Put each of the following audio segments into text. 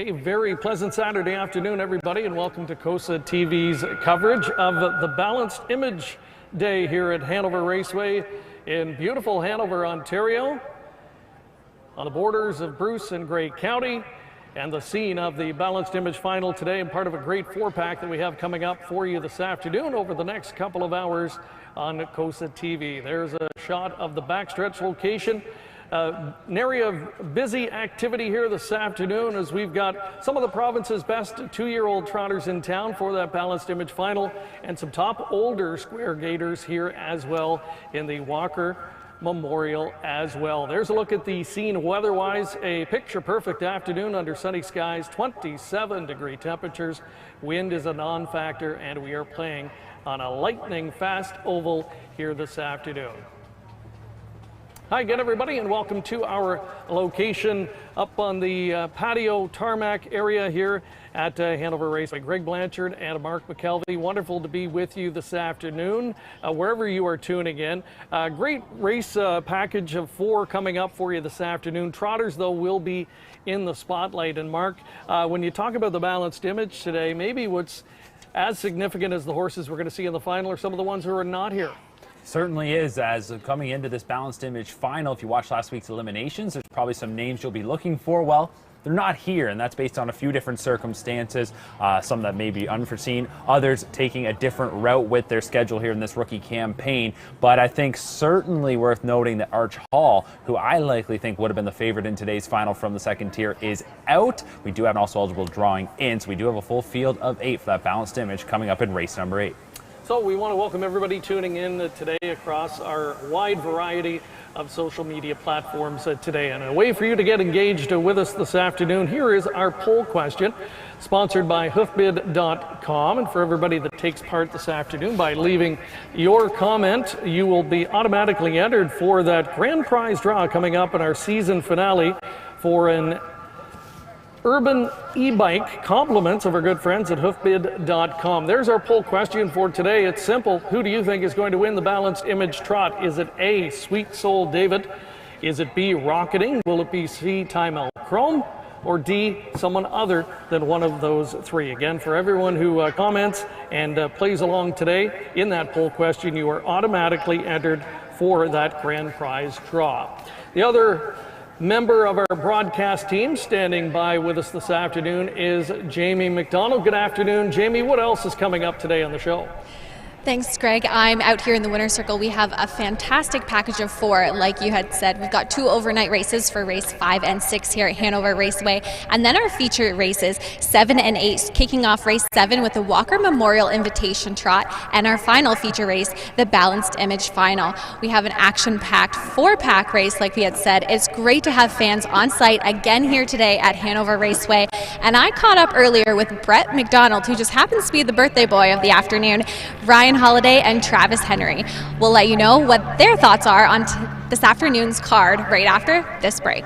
A very pleasant Saturday afternoon, everybody, and welcome to COSA-TV's coverage of the Balanced Image Day here at Hanover Raceway in beautiful Hanover, Ontario, on the borders of Bruce and Grey County, and the scene of the Balanced Image Final today, and part of a great four-pack that we have coming up for you this afternoon over the next couple of hours on COSA-TV. There's a shot of the backstretch location. An area of busy activity here this afternoon as we've got some of the province's best two-year-old trotters in town for that Balanced Image Final, and some top older square gators here as well in the Walker Memorial as well. There's a look at the scene weather-wise. A picture-perfect afternoon under sunny skies, 27-degree temperatures. Wind is a non-factor, and we are playing on a lightning-fast oval here this afternoon. Hi again, everybody, and welcome to our location up on the patio tarmac area here at Hanover Raceway. Greg Blanchard and Mark McKelvey, wonderful to be with you this afternoon, wherever you are tuning in. Great race package of 4 coming up for you this afternoon. Trotters, though, will be in the spotlight. And Mark, when you talk about the Balanced Image today, maybe what's as significant as the horses we're going to see in the final are some of the ones who are not here. Certainly is, as coming into this Balanced Image Final, if you watched last week's eliminations, there's probably some names you'll be looking for. Well, they're not here, and that's based on a few different circumstances, some that may be unforeseen, others taking a different route with their schedule here in this rookie campaign. But I think certainly worth noting that Arch Hall, who I likely think would have been the favorite in today's final from the second tier, is out. We do have an also eligible drawing in, so we do have a full field of 8 for that Balanced Image coming up in race number 8. So we want to welcome everybody tuning in today across our wide variety of social media platforms today. And a way for you to get engaged with us this afternoon, here is our poll question, sponsored by hoofbid.com. And for everybody that takes part this afternoon, by leaving your comment, you will be automatically entered for that grand prize draw coming up in our season finale for an Urban e-bike, compliments of our good friends at hoofbid.com. There's our poll question for today. It's simple. Who do you think is going to win the Balanced Image Trot? Is it A, Sweet Soul David? Is it B, Rocketing? Will it be C, Time El Chrome? Or D, someone other than one of those 3? Again, for everyone who comments and plays along today in that poll question, you are automatically entered for that grand prize draw. The other member of our broadcast team standing by with us this afternoon is Jamie McDonald. Good afternoon, Jamie. What else is coming up today on the show? Thanks, Greg. I'm out here in the winner's circle. We have a fantastic package of 4, like you had said. We've got 2 overnight races for race 5 and 6 here at Hanover Raceway, and then our feature races 7 and 8, kicking off race 7 with the Walker Memorial Invitation Trot, and our final feature race, the Balanced Image Final. We have an action-packed 4-pack race, like we had said. It's great to have fans on site again here today at Hanover Raceway, and I caught up earlier with Brett McDonald, who just happens to be the birthday boy of the afternoon, Ryan Holiday and Travis Henry. We'll let you know what their thoughts are on this afternoon's card right after this break.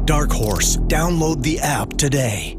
Dark Horse. Download the app today.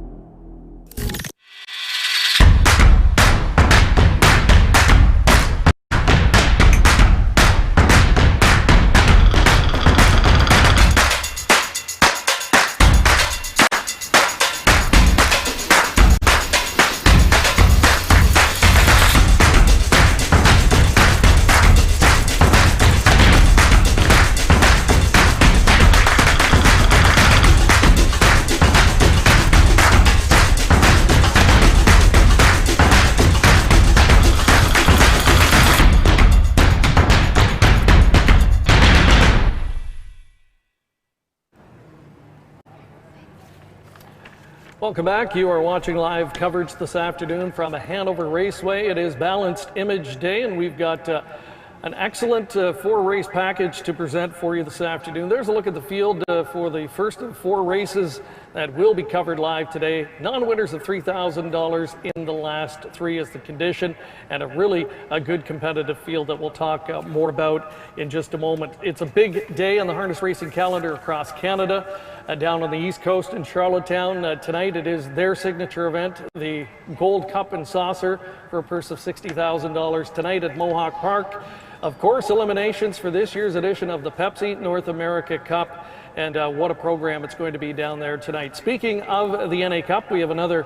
Welcome back. You are watching live coverage this afternoon from Hanover Raceway. It is Balanced Image Day, and we've got an excellent 4-race package to present for you this afternoon. There's a look at the field for the first of 4 races that will be covered live today. Non-winners of $3,000 in the last 3 is the condition, and a good competitive field that we'll talk more about in just a moment. It's a big day on the harness racing calendar across Canada. Down on the East Coast in Charlottetown tonight, it is their signature event, the Gold Cup and Saucer, for a purse of $60,000 tonight at Mohawk Park. Of course, eliminations for this year's edition of the Pepsi North America Cup, and what a program it's going to be down there tonight. Speaking of the NA Cup, we have another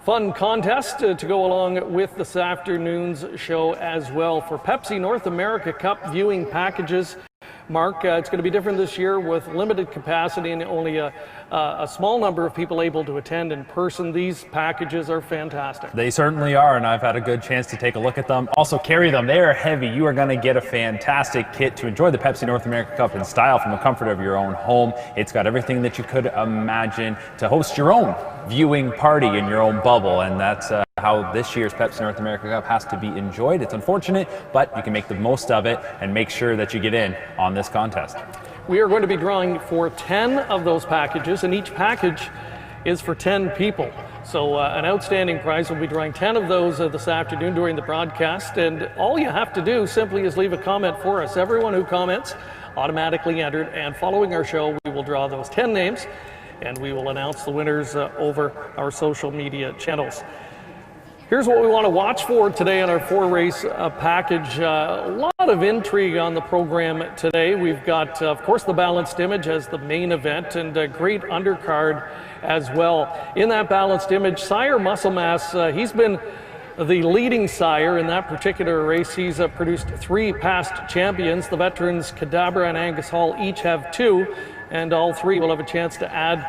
fun contest to go along with this afternoon's show as well. For Pepsi North America Cup viewing packages, Mark, it's going to be different this year with limited capacity and only a small number of people able to attend in person. These packages are fantastic. They certainly are, and I've had a good chance to take a look at them. Also carry them. They are heavy. You are going to get a fantastic kit to enjoy the Pepsi North America Cup in style from the comfort of your own home. It's got everything that you could imagine to host your own viewing party in your own bubble, and that's how this year's Pepsi North America Cup has to be enjoyed. It's unfortunate, but you can make the most of it and make sure that you get in on this contest. We are going to be drawing for 10 of those packages, and each package is for 10 people. So an outstanding prize. We'll be drawing 10 of those this afternoon during the broadcast, and all you have to do simply is leave a comment for us. Everyone who comments automatically entered, and following our show, we will draw those 10 names, and we will announce the winners over our social media channels. Here's what we want to watch for today in our 4-race package. A lot of intrigue on the program today. We've got, of course, the Balanced Image as the main event, and a great undercard as well. In that Balanced Image, Sire Muscle Mass, he's been the leading sire in that particular race. He's produced 3 past champions. The veterans Cadabra and Angus Hall each have 2. And all 3 will have a chance to add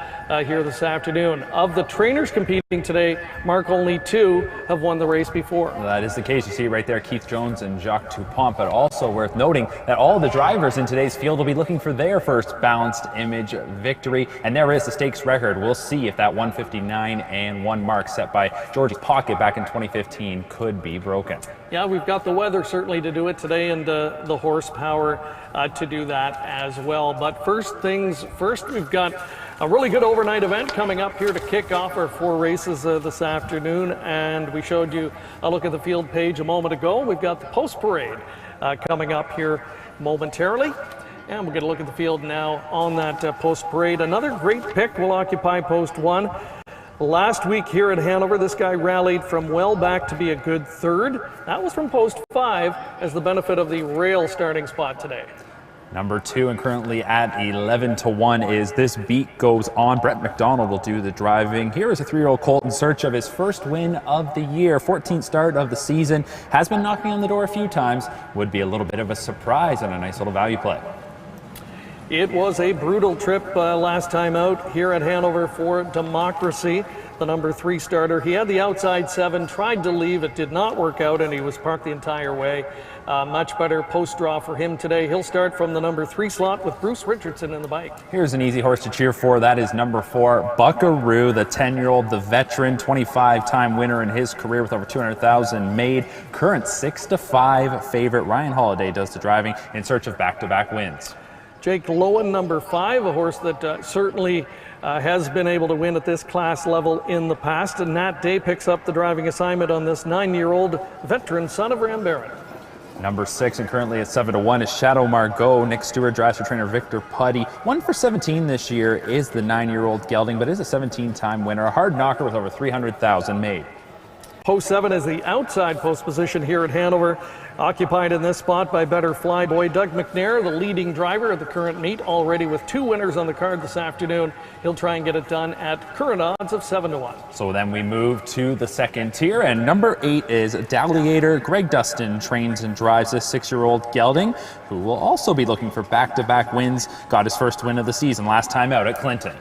here this afternoon. Of the trainers competing today, Mark, only 2 have won the race before. That is the case. You see right there Keith Jones and Jacques Dupont, but also worth noting that all the drivers in today's field will be looking for their first Balanced Image victory, and there is the stakes record. We'll see if that 159-1 mark set by Georgie Pocket back in 2015 could be broken. Yeah, we've got the weather certainly to do it today, and the horsepower to do that as well. But first things first, we've got a really good overnight event coming up here to kick off our 4 races this afternoon, and we showed you a look at the field page a moment ago. We've got the post parade coming up here momentarily, and we'll get a look at the field now on that post parade. Another great pick will occupy post 1. Last week here at Hanover, this guy rallied from well back to be a good 3rd. That was from post 5 as the benefit of the rail starting spot today. Number 2 and currently at 11-1 is This Beat Goes On. Brett McDonald will do the driving. Here is a 3-year-old colt in search of his first win of the year. 14th start of the season. Has been knocking on the door a few times. Would be a little bit of a surprise and a nice little value play. It was a brutal trip last time out here at Hanover for Democracy, the number 3 starter. He had the outside 7, tried to leave, it did not work out, and he was parked the entire way. Much better post draw for him today. He'll start from the number 3 slot with Bruce Richardson in the bike. Here's an easy horse to cheer for. That is number 4, Buckaroo, the 10-year-old, the veteran, 25-time winner in his career with over 200,000 made. Current 6-5 favorite. Ryan Holiday does the driving in search of back-to-back wins. Jake Lowen, number 5, a horse that certainly has been able to win at this class level in the past. And Nat Day picks up the driving assignment on this 9-year-old veteran son of Ram Barron. Number 6 and currently at 7-1 is Shadow Margot. Nick Stewart drives for trainer Victor Putty. 1 for 17 this year is the 9-year-old gelding, but is a 17-time winner. A hard knocker with over 300,000 made. Post 7 is the outside post position here at Hanover, occupied in this spot by better flyboy Doug McNair, the leading driver of the current meet, already with 2 winners on the card this afternoon. He'll try and get it done at current odds of 7-1. So then we move to the second tier, and number 8 is Dalliator. Greg Dustin trains and drives this 6-year-old gelding, who will also be looking for back-to-back wins. Got his first win of the season last time out at Clinton.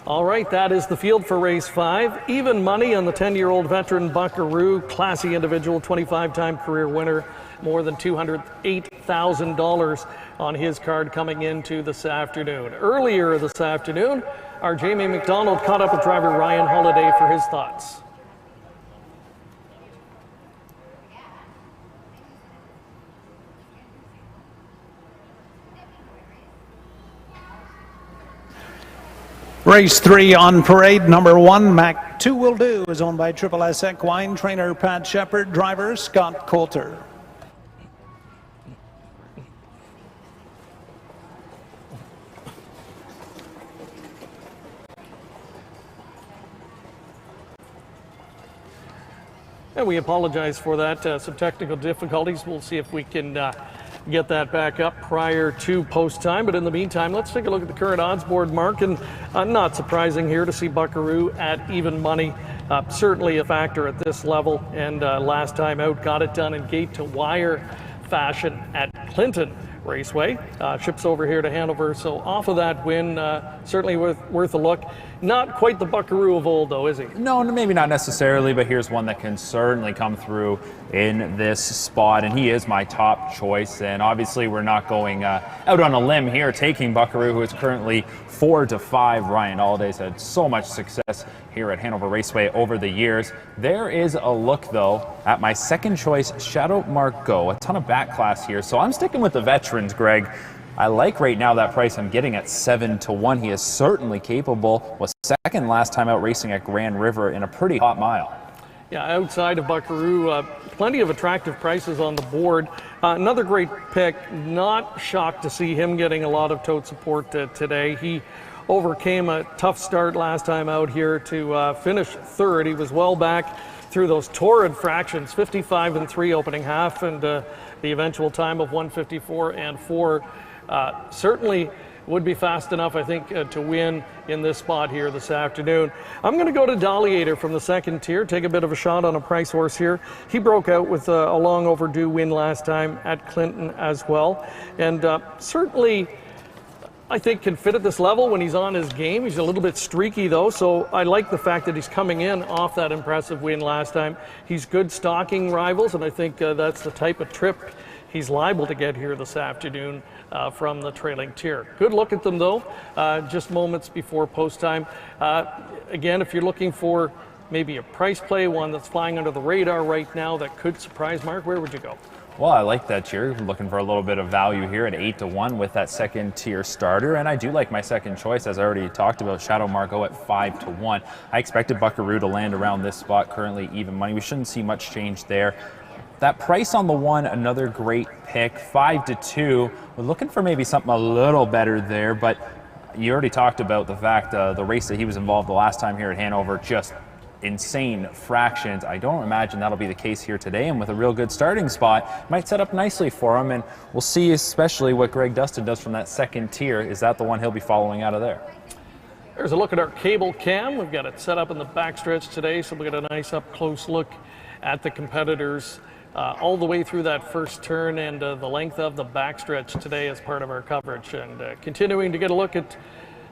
All right, that is the field for race 5. Even money on the 10-year-old veteran Buckaroo, classy individual, 25-time career winner, more than $208,000 on his card coming into this afternoon. Earlier this afternoon, Our Jamie McDonald caught up with driver Ryan Holiday for his thoughts. Race 3 on parade. Number 1, Mac 2 Will Do, is owned by Triple S Equine. Trainer Pat Shepard, driver Scott Coulter. And we apologize for that. Some technical difficulties. We'll see if we can get that back up prior to post time. But in the meantime, let's take a look at the current odds board, Mark. And not surprising here to see Buckaroo at even money. Certainly a factor at this level. And last time out, got it done in gate to wire fashion at Clinton Raceway. Ships over here to Hanover. So off of that win, certainly worth a look. Not quite the Buckaroo of old, though, is he? No, maybe not necessarily, but here's one that can certainly come through in this spot, and he is my top choice. And obviously, we're not going out on a limb here, taking Buckaroo, who is currently 4-5. Ryan Holiday's had so much success here at Hanover Raceway over the years. There is a look, though, at my second choice, Shadow Margot. A ton of back class here, so I'm sticking with the veterans, Greg. I like right now that price I'm getting at 7-1. He is certainly capable. Was second last time out racing at Grand River in a pretty hot mile. Yeah, outside of Buckaroo, plenty of attractive prices on the board. Another great pick. Not shocked to see him getting a lot of tote support today. He overcame a tough start last time out here to finish third. He was well back through those torrid fractions, 55-3 opening half, and the eventual time of 154-4. Certainly would be fast enough, I think, to win in this spot here this afternoon. I'm going to go to Dolliator from the second tier, take a bit of a shot on a price horse here. He broke out with a long overdue win last time at Clinton as well. And certainly, I think, can fit at this level when he's on his game. He's a little bit streaky, though, so I like the fact that he's coming in off that impressive win last time. He's good stalking rivals, and I think that's the type of trip he's liable to get here this afternoon from the trailing tier. Good look at them, though, just moments before post time. Again, if you're looking for maybe a price play, one that's flying under the radar right now that could surprise, Mark, where would you go? Well, I like that tier. I'm looking for a little bit of value here at 8-1 with that second tier starter. And I do like my second choice, as I already talked about, Shadow Margot at 5-1. I expected Buckaroo to land around this spot, currently even money. We shouldn't see much change there. That price on the one, another great pick, 5-2. We're looking for maybe something a little better there, but you already talked about the fact the race that he was involved the last time here at Hanover, just insane fractions. I don't imagine that'll be the case here today, and with a real good starting spot, might set up nicely for him, and we'll see especially what Greg Dustin does from that second tier. Is that the one he'll be following out of there? There's a look at our cable cam. We've got it set up in the backstretch today, so we got a nice up-close look at the competitors all the way through that first turn and the length of the backstretch today as part of our coverage. And continuing to get a look at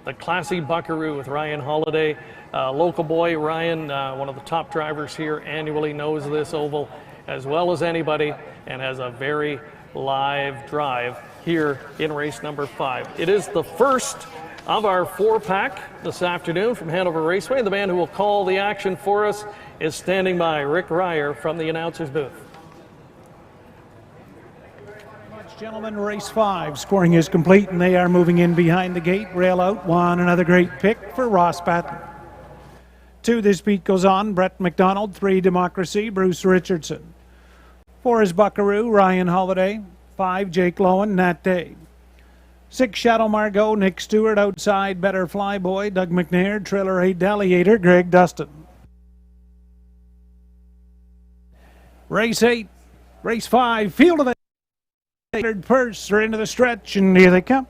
the classy Buckaroo with Ryan Holiday. Local boy Ryan, one of the top drivers here annually, knows this oval as well as anybody and has a very live drive here in race number 5. It is the first of our 4-pack this afternoon from Hanover Raceway. The man who will call the action for us is standing by, Rick Ryer from the announcer's booth. Gentlemen, race 5, scoring is complete, and they are moving in behind the gate. Rail out, 1, another great pick for Ross Patton. 2, this beat goes on, Brett McDonald. 3, Democracy, Bruce Richardson. 4 is Buckaroo, Ryan Holiday. 5, Jake Lowen, Nat Day. 6, Shadow Margot, Nick Stewart. Outside, Better Flyboy, Doug McNair. Trailer 8, Dolliator, Greg Dustin. Race 8, race 5, field of the third purse, are into the stretch, and here they come.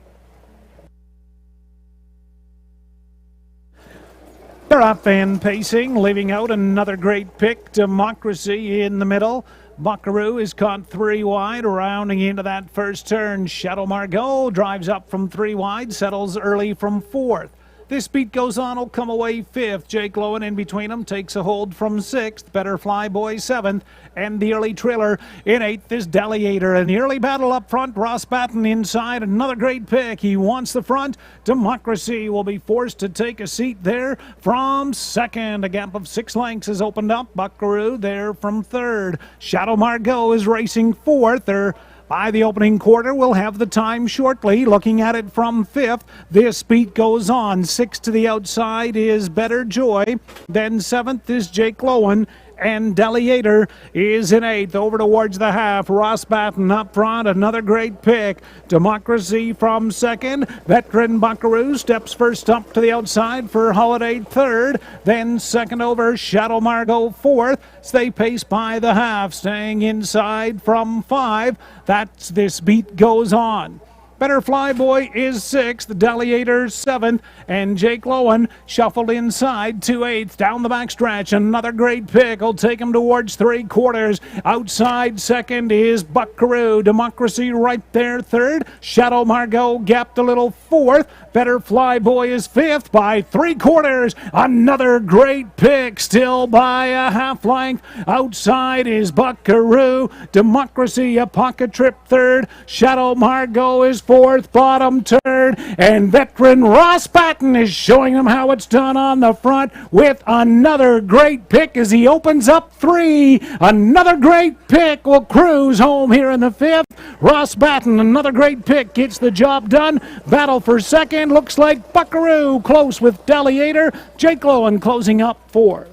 They're up and pacing, leaving out another great pick, Democracy in the middle. Buckaroo is caught 3 wide, rounding into that first turn. Shadow Margot drives up from 3 wide, settles early from 4th. This beat goes on, will come away 5th. Jake Lowen in between them takes a hold from 6th. Better Fly Boy 7th. And the early trailer in 8th is Delegator. And the early battle up front, Ross Batten inside. Another great pick. He wants the front. Democracy will be forced to take a seat there from 2nd. A gap of 6 lengths has opened up. Buckaroo there from 3rd. Shadow Margot is racing 4th. They're by the opening quarter. We'll have the time shortly. Looking at it from 5th, this beat goes on. 6th to the outside is Better Joy. Then 7th is Jake Lowen. And Delegator is in 8th. Over towards the half. Ross Batten up front. Another great pick. Democracy from 2nd. Veteran Buckaroo steps first up to the outside for Holiday 3rd. Then 2nd over Shadow Margot 4th. Stay pace by the half. Staying inside from 5. That's This Beat Goes On. Better Fly Boy is 6th, Delegator 7th, and Jake Lowen shuffled inside to 8th. Down the backstretch, another great pick will take him towards 3/4. Outside 2nd is Buckaroo. Democracy right there 3rd. Shadow Margot gapped a little 4th. Better Fly Boy is 5th by 3/4. Another great pick, still by a half length. Outside is Buckaroo. Democracy a pocket trip 3rd. Shadow Margot is 4th, bottom 3rd. And veteran Ross Batten is showing them how it's done on the front with another great pick as he opens up 3. Another great pick will cruise home here in the 5th. Ross Batten, another great pick, gets the job done. Battle for 2nd. Looks like Buckaroo close with Delegator. Jake Lowen closing up 4th.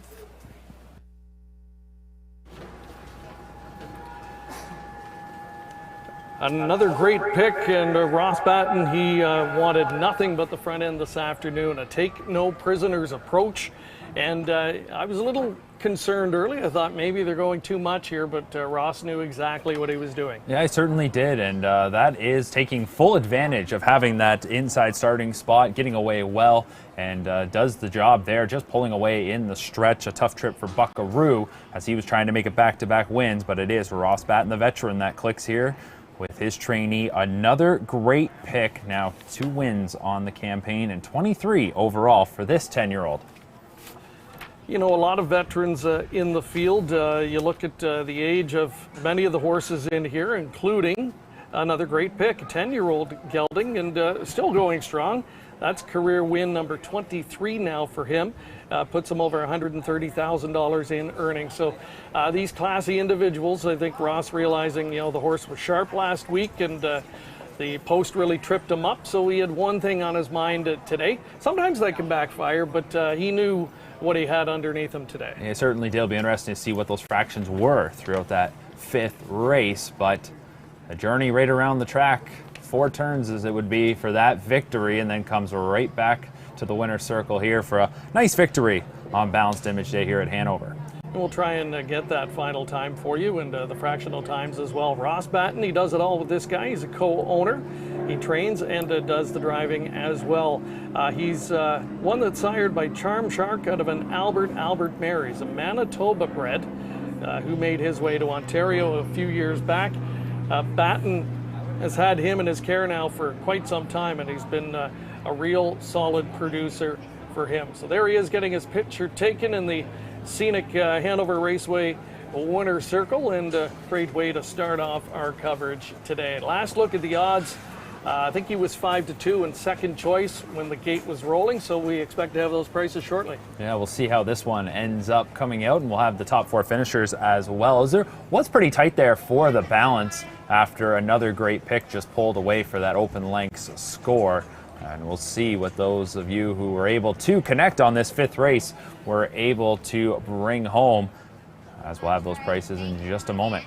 Another great pick, and Ross Batten, he wanted nothing but the front end this afternoon. A take no prisoners approach, and I was a little concerned early. I thought maybe they're going too much here, but Ross knew exactly what he was doing. Yeah, I certainly did, and that is taking full advantage of having that inside starting spot, getting away well, and does the job there, just pulling away in the stretch. A tough trip for Buckaroo as he was trying to make it back-to-back wins, but it is Ross Batten, the veteran, that clicks here with his trainee. Another great pick. Now 2 wins on the campaign and 23 overall for this 10-year-old. You know, a lot of veterans in the field. You look at the age of many of the horses in here, including another great pick, a 10-year-old gelding, and still going strong. That's career win number 23 now for him. Puts him over $130,000 in earnings. So these classy individuals, I think Ross realizing, you know, the horse was sharp last week, and the post really tripped him up. So he had one thing on his mind today. Sometimes that can backfire, but he knew what he had underneath him today. Yeah, certainly did. It'll be interesting to see what those fractions were throughout that 5th race, but a journey right around the track, 4 turns as it would be for that victory, and then comes right back to the winner's circle here for a nice victory on Balanced Image Day here at Hanover. And we'll try and get that final time for you, and the fractional times as well. Ross Batten, he does it all with this guy. He's a co-owner. He trains and does the driving as well. He's one that's sired by Charm Shark out of an Albert mare. He's a Manitoba bred who made his way to Ontario a few years back. Batten has had him in his care now for quite some time, and he's been a real solid producer for him. So there he is, getting his picture taken in the scenic Hanover Raceway winner's circle, and a great way to start off our coverage today. Last look at the odds. I think he was 5-2 in second choice when the gate was rolling, so we expect to have those prices shortly. Yeah, we'll see how this one ends up coming out, and we'll have the top 4 finishers as well. What's pretty tight there for the balance after another great pick just pulled away for that open lengths score. And we'll see what those of you who were able to connect on this 5th race were able to bring home, as we'll have those prices in just a moment.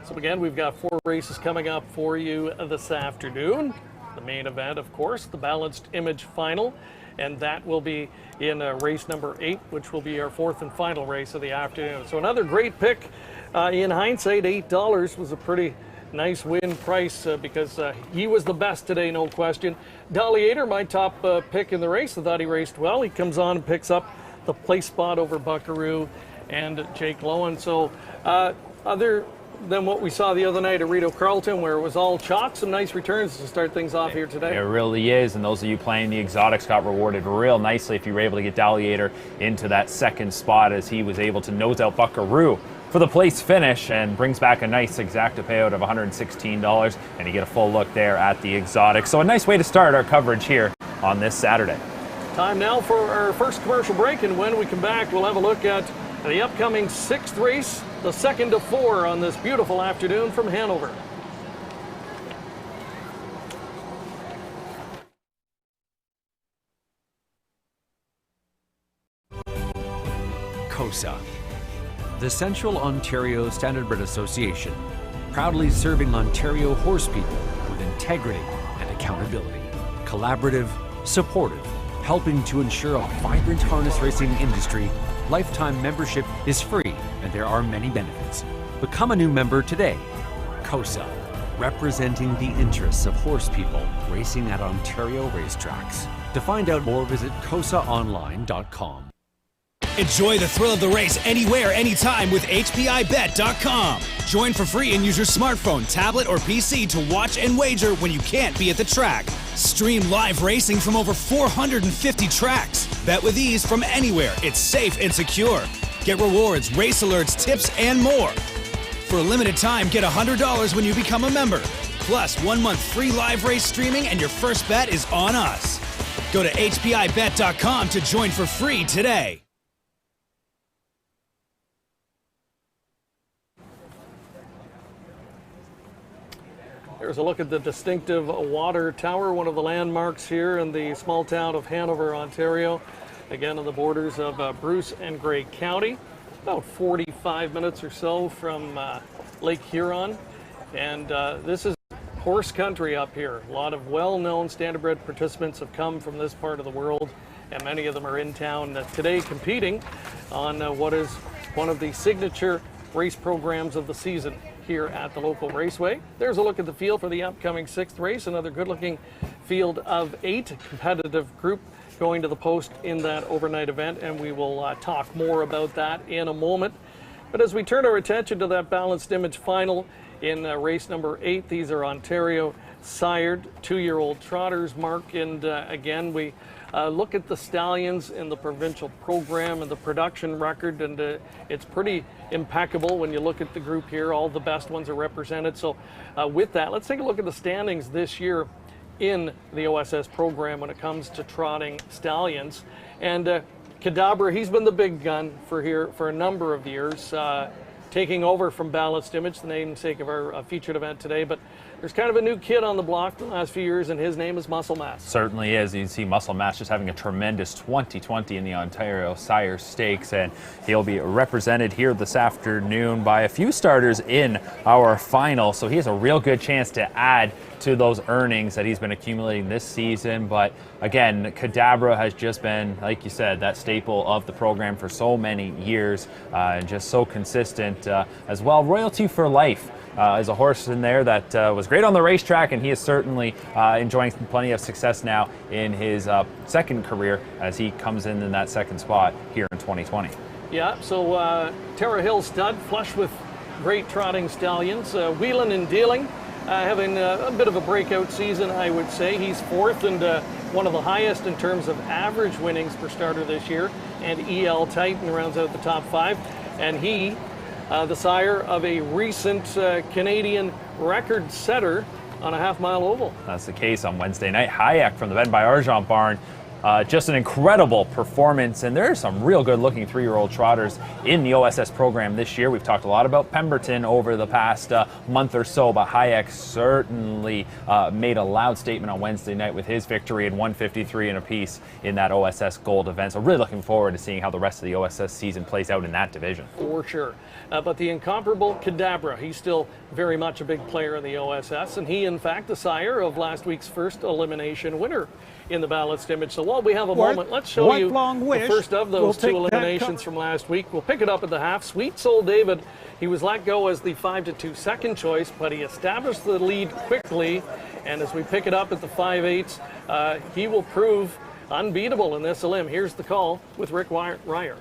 So again, we've got 4 races coming up for you this afternoon. The main event, of course, the Balanced Image Final, and that will be in race number 8, which will be our 4th and final race of the afternoon. So another great pick. In hindsight, $8 was a pretty nice win price because he was the best today, no question. Delegator, my top pick in the race. I thought he raced well. He comes on and picks up the place spot over Buckaroo and Jake Lowen. So other than what we saw the other night at Rito Carlton, where it was all chalk. Some nice returns to start things off here today. It really is, and those of you playing the exotics got rewarded real nicely if you were able to get Dalliator into that second spot, as he was able to nose out Buckaroo for the place finish and brings back a nice exacta payout of $116, and you get a full look there at the exotics. So a nice way to start our coverage here on this Saturday. Time now for our first commercial break, and when we come back, we'll have a look at the upcoming 6th race, the 2nd of 4 on this beautiful afternoon from Hanover. COSA, the Central Ontario Standardbred Association, proudly serving Ontario horse people with integrity and accountability. Collaborative, supportive, helping to ensure a vibrant harness racing industry. Lifetime membership is free and there are many benefits. Become a new member today. COSA, representing the interests of horse people racing at Ontario racetracks. To find out more, visit COSAonline.com. Enjoy the thrill of the race anywhere, anytime with HPIBet.com. Join for free and use your smartphone, tablet, or PC to watch and wager when you can't be at the track. Stream live racing from over 450 tracks. Bet with ease from anywhere. It's safe and secure. Get rewards, race alerts, tips, and more. For a limited time, get $100 when you become a member. Plus, 1 month free live race streaming, and your first bet is on us. Go to HPIBet.com to join for free today. Here's a look at the distinctive water tower, one of the landmarks here in the small town of Hanover, Ontario. Again, on the borders of Bruce and Grey County, about 45 minutes or so from Lake Huron. And this is horse country up here. A lot of well-known standardbred participants have come from this part of the world, and many of them are in town today competing on what is one of the signature race programs of the season here at the local raceway. There's a look at the field for the upcoming 6th race. Another good-looking field of 8, competitive group going to the post in that overnight event, and we will talk more about that in a moment. But as we turn our attention to that balanced image final in race number 8, these are Ontario sired 2-year-old trotters, Mark, and again we look at the stallions in the provincial program and the production record, and it's pretty impeccable when you look at the group here. All the best ones are represented. So with that, let's take a look at the standings this year in the OSS program when it comes to trotting stallions. And Cadabra, he's been the big gun for here for a number of years, taking over from Balanced Image, the namesake of our featured event today. But there's kind of a new kid on the block the last few years, and his name is Muscle Mass. Certainly is. You can see Muscle Mass just having a tremendous 2020 in the Ontario Sire Stakes, and he'll be represented here this afternoon by a few starters in our final. So he has a real good chance to add to those earnings that he's been accumulating this season. But again, Cadabra has just been, like you said, that staple of the program for so many years, and just so consistent as well. Royalty for Life is a horse in there that was great on the racetrack, and he is certainly enjoying plenty of success now in his second career as he comes in that second spot here in 2020. Yeah, so Terra Hill stud, flush with great trotting stallions. Wheeling and Dealing, having a bit of a breakout season, I would say. He's 4th and one of the highest in terms of average winnings per starter this year. And EL Titan rounds out the top 5. And he, the sire of a recent Canadian record setter on a half-mile oval. That's the case on Wednesday night. Hayek from the Ben by Argent barn. Just an incredible performance, and there are some real good-looking 3-year-old trotters in the OSS program this year. We've talked a lot about Pemberton over the past month or so, but Hayek certainly made a loud statement on Wednesday night with his victory in 153 and a piece in that OSS Gold event. So really looking forward to seeing how the rest of the OSS season plays out in that division. For sure. But the incomparable Cadabra, he's still very much a big player in the OSS, and he, in fact, the sire of last week's first elimination winner in the Balanced Image. So while we have a moment, let's show you the first of those 2 eliminations from last week. We'll pick it up at the half. Sweet Soul David, he was let go as the 5-2 second choice, but he established the lead quickly. And as we pick it up at the 5/8, he will prove unbeatable in this elim. Here's the call with Rick Ryer.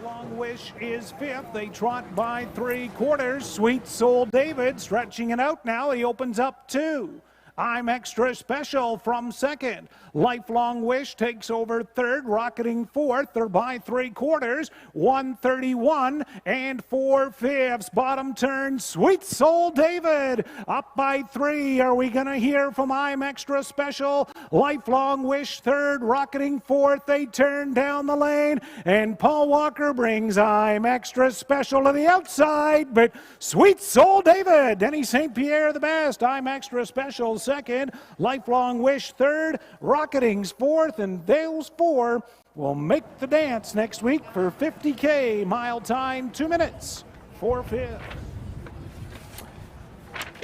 Lifelong Wish is 5th. They trot by 3/4. Sweet Soul David stretching it out now. He opens up 2. I'm Extra Special from 2nd. Lifelong Wish takes over 3rd, rocketing 4th. They're by 3/4. 1:31 and 4/5. Bottom turn, Sweet Soul David up by 3. Are we going to hear from I'm Extra Special? Lifelong Wish 3rd, rocketing 4th. They turn down the lane, and Paul Walker brings I'm Extra Special to the outside, but Sweet Soul David, Denny St. Pierre the best. I'm Extra Special 2nd, Lifelong Wish 3rd, Rocketing's 4th, and those 4 will make the dance next week for 50K mile time, 2 minutes, 4/5.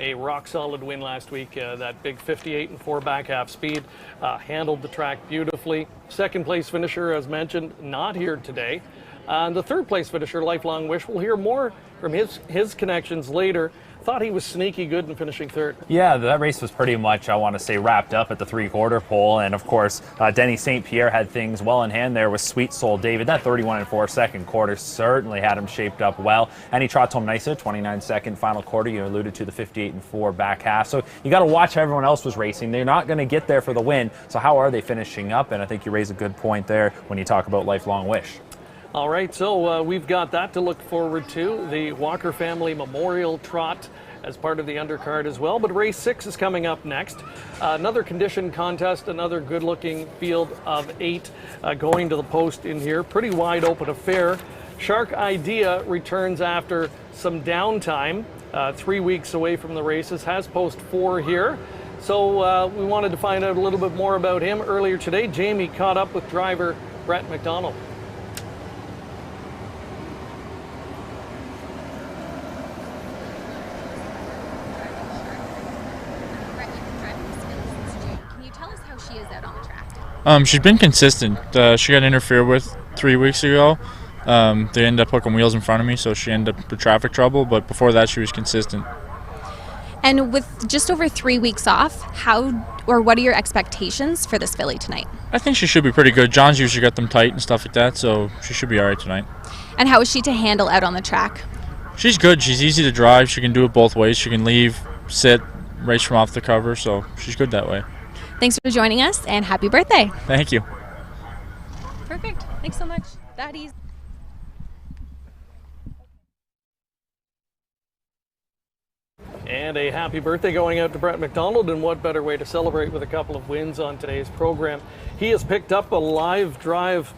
A rock-solid win last week, that big 58 and 4 back half speed, handled the track beautifully. Second place finisher, as mentioned, not here today. And the third place finisher, Lifelong Wish, we'll hear more from his connections later. Thought he was sneaky good in finishing 3rd. Yeah, that race was pretty much, I want to say, wrapped up at the 3/4 pole. And of course, Denny St. Pierre had things well in hand there with Sweet Soul David. That 31 and 4 second quarter certainly had him shaped up well. And he trots home nicer, 29-second final quarter. You alluded to the 58 and 4 back half. So you got to watch how everyone else was racing. They're not going to get there for the win. So how are they finishing up? And I think you raise a good point there when you talk about Lifelong Wish. All right, so we've got that to look forward to. The Walker Family Memorial Trot as part of the undercard as well. But race 6 is coming up next. Another condition contest, another good-looking field of 8 going to the post in here. Pretty wide open affair. Shark Idea returns after some downtime, 3 weeks away from the races, has post 4 here. So we wanted to find out a little bit more about him. Earlier today, Jamie caught up with driver Brett McDonald. She's been consistent. She got interfered with 3 weeks ago. They ended up hooking wheels in front of me, so she ended up with traffic trouble. But before that, she was consistent. And with just over 3 weeks off, what are your expectations for this filly tonight? I think she should be pretty good. John's usually got them tight and stuff like that, so she should be all right tonight. And how is she to handle out on the track? She's good. She's easy to drive. She can do it both ways. She can leave, sit, race from off the cover, so she's good that way. Thanks for joining us, and happy birthday. Thank you. Perfect. Thanks so much. That easy. And a happy birthday going out to Brett McDonald, and what better way to celebrate with a couple of wins on today's program. He has picked up a live drive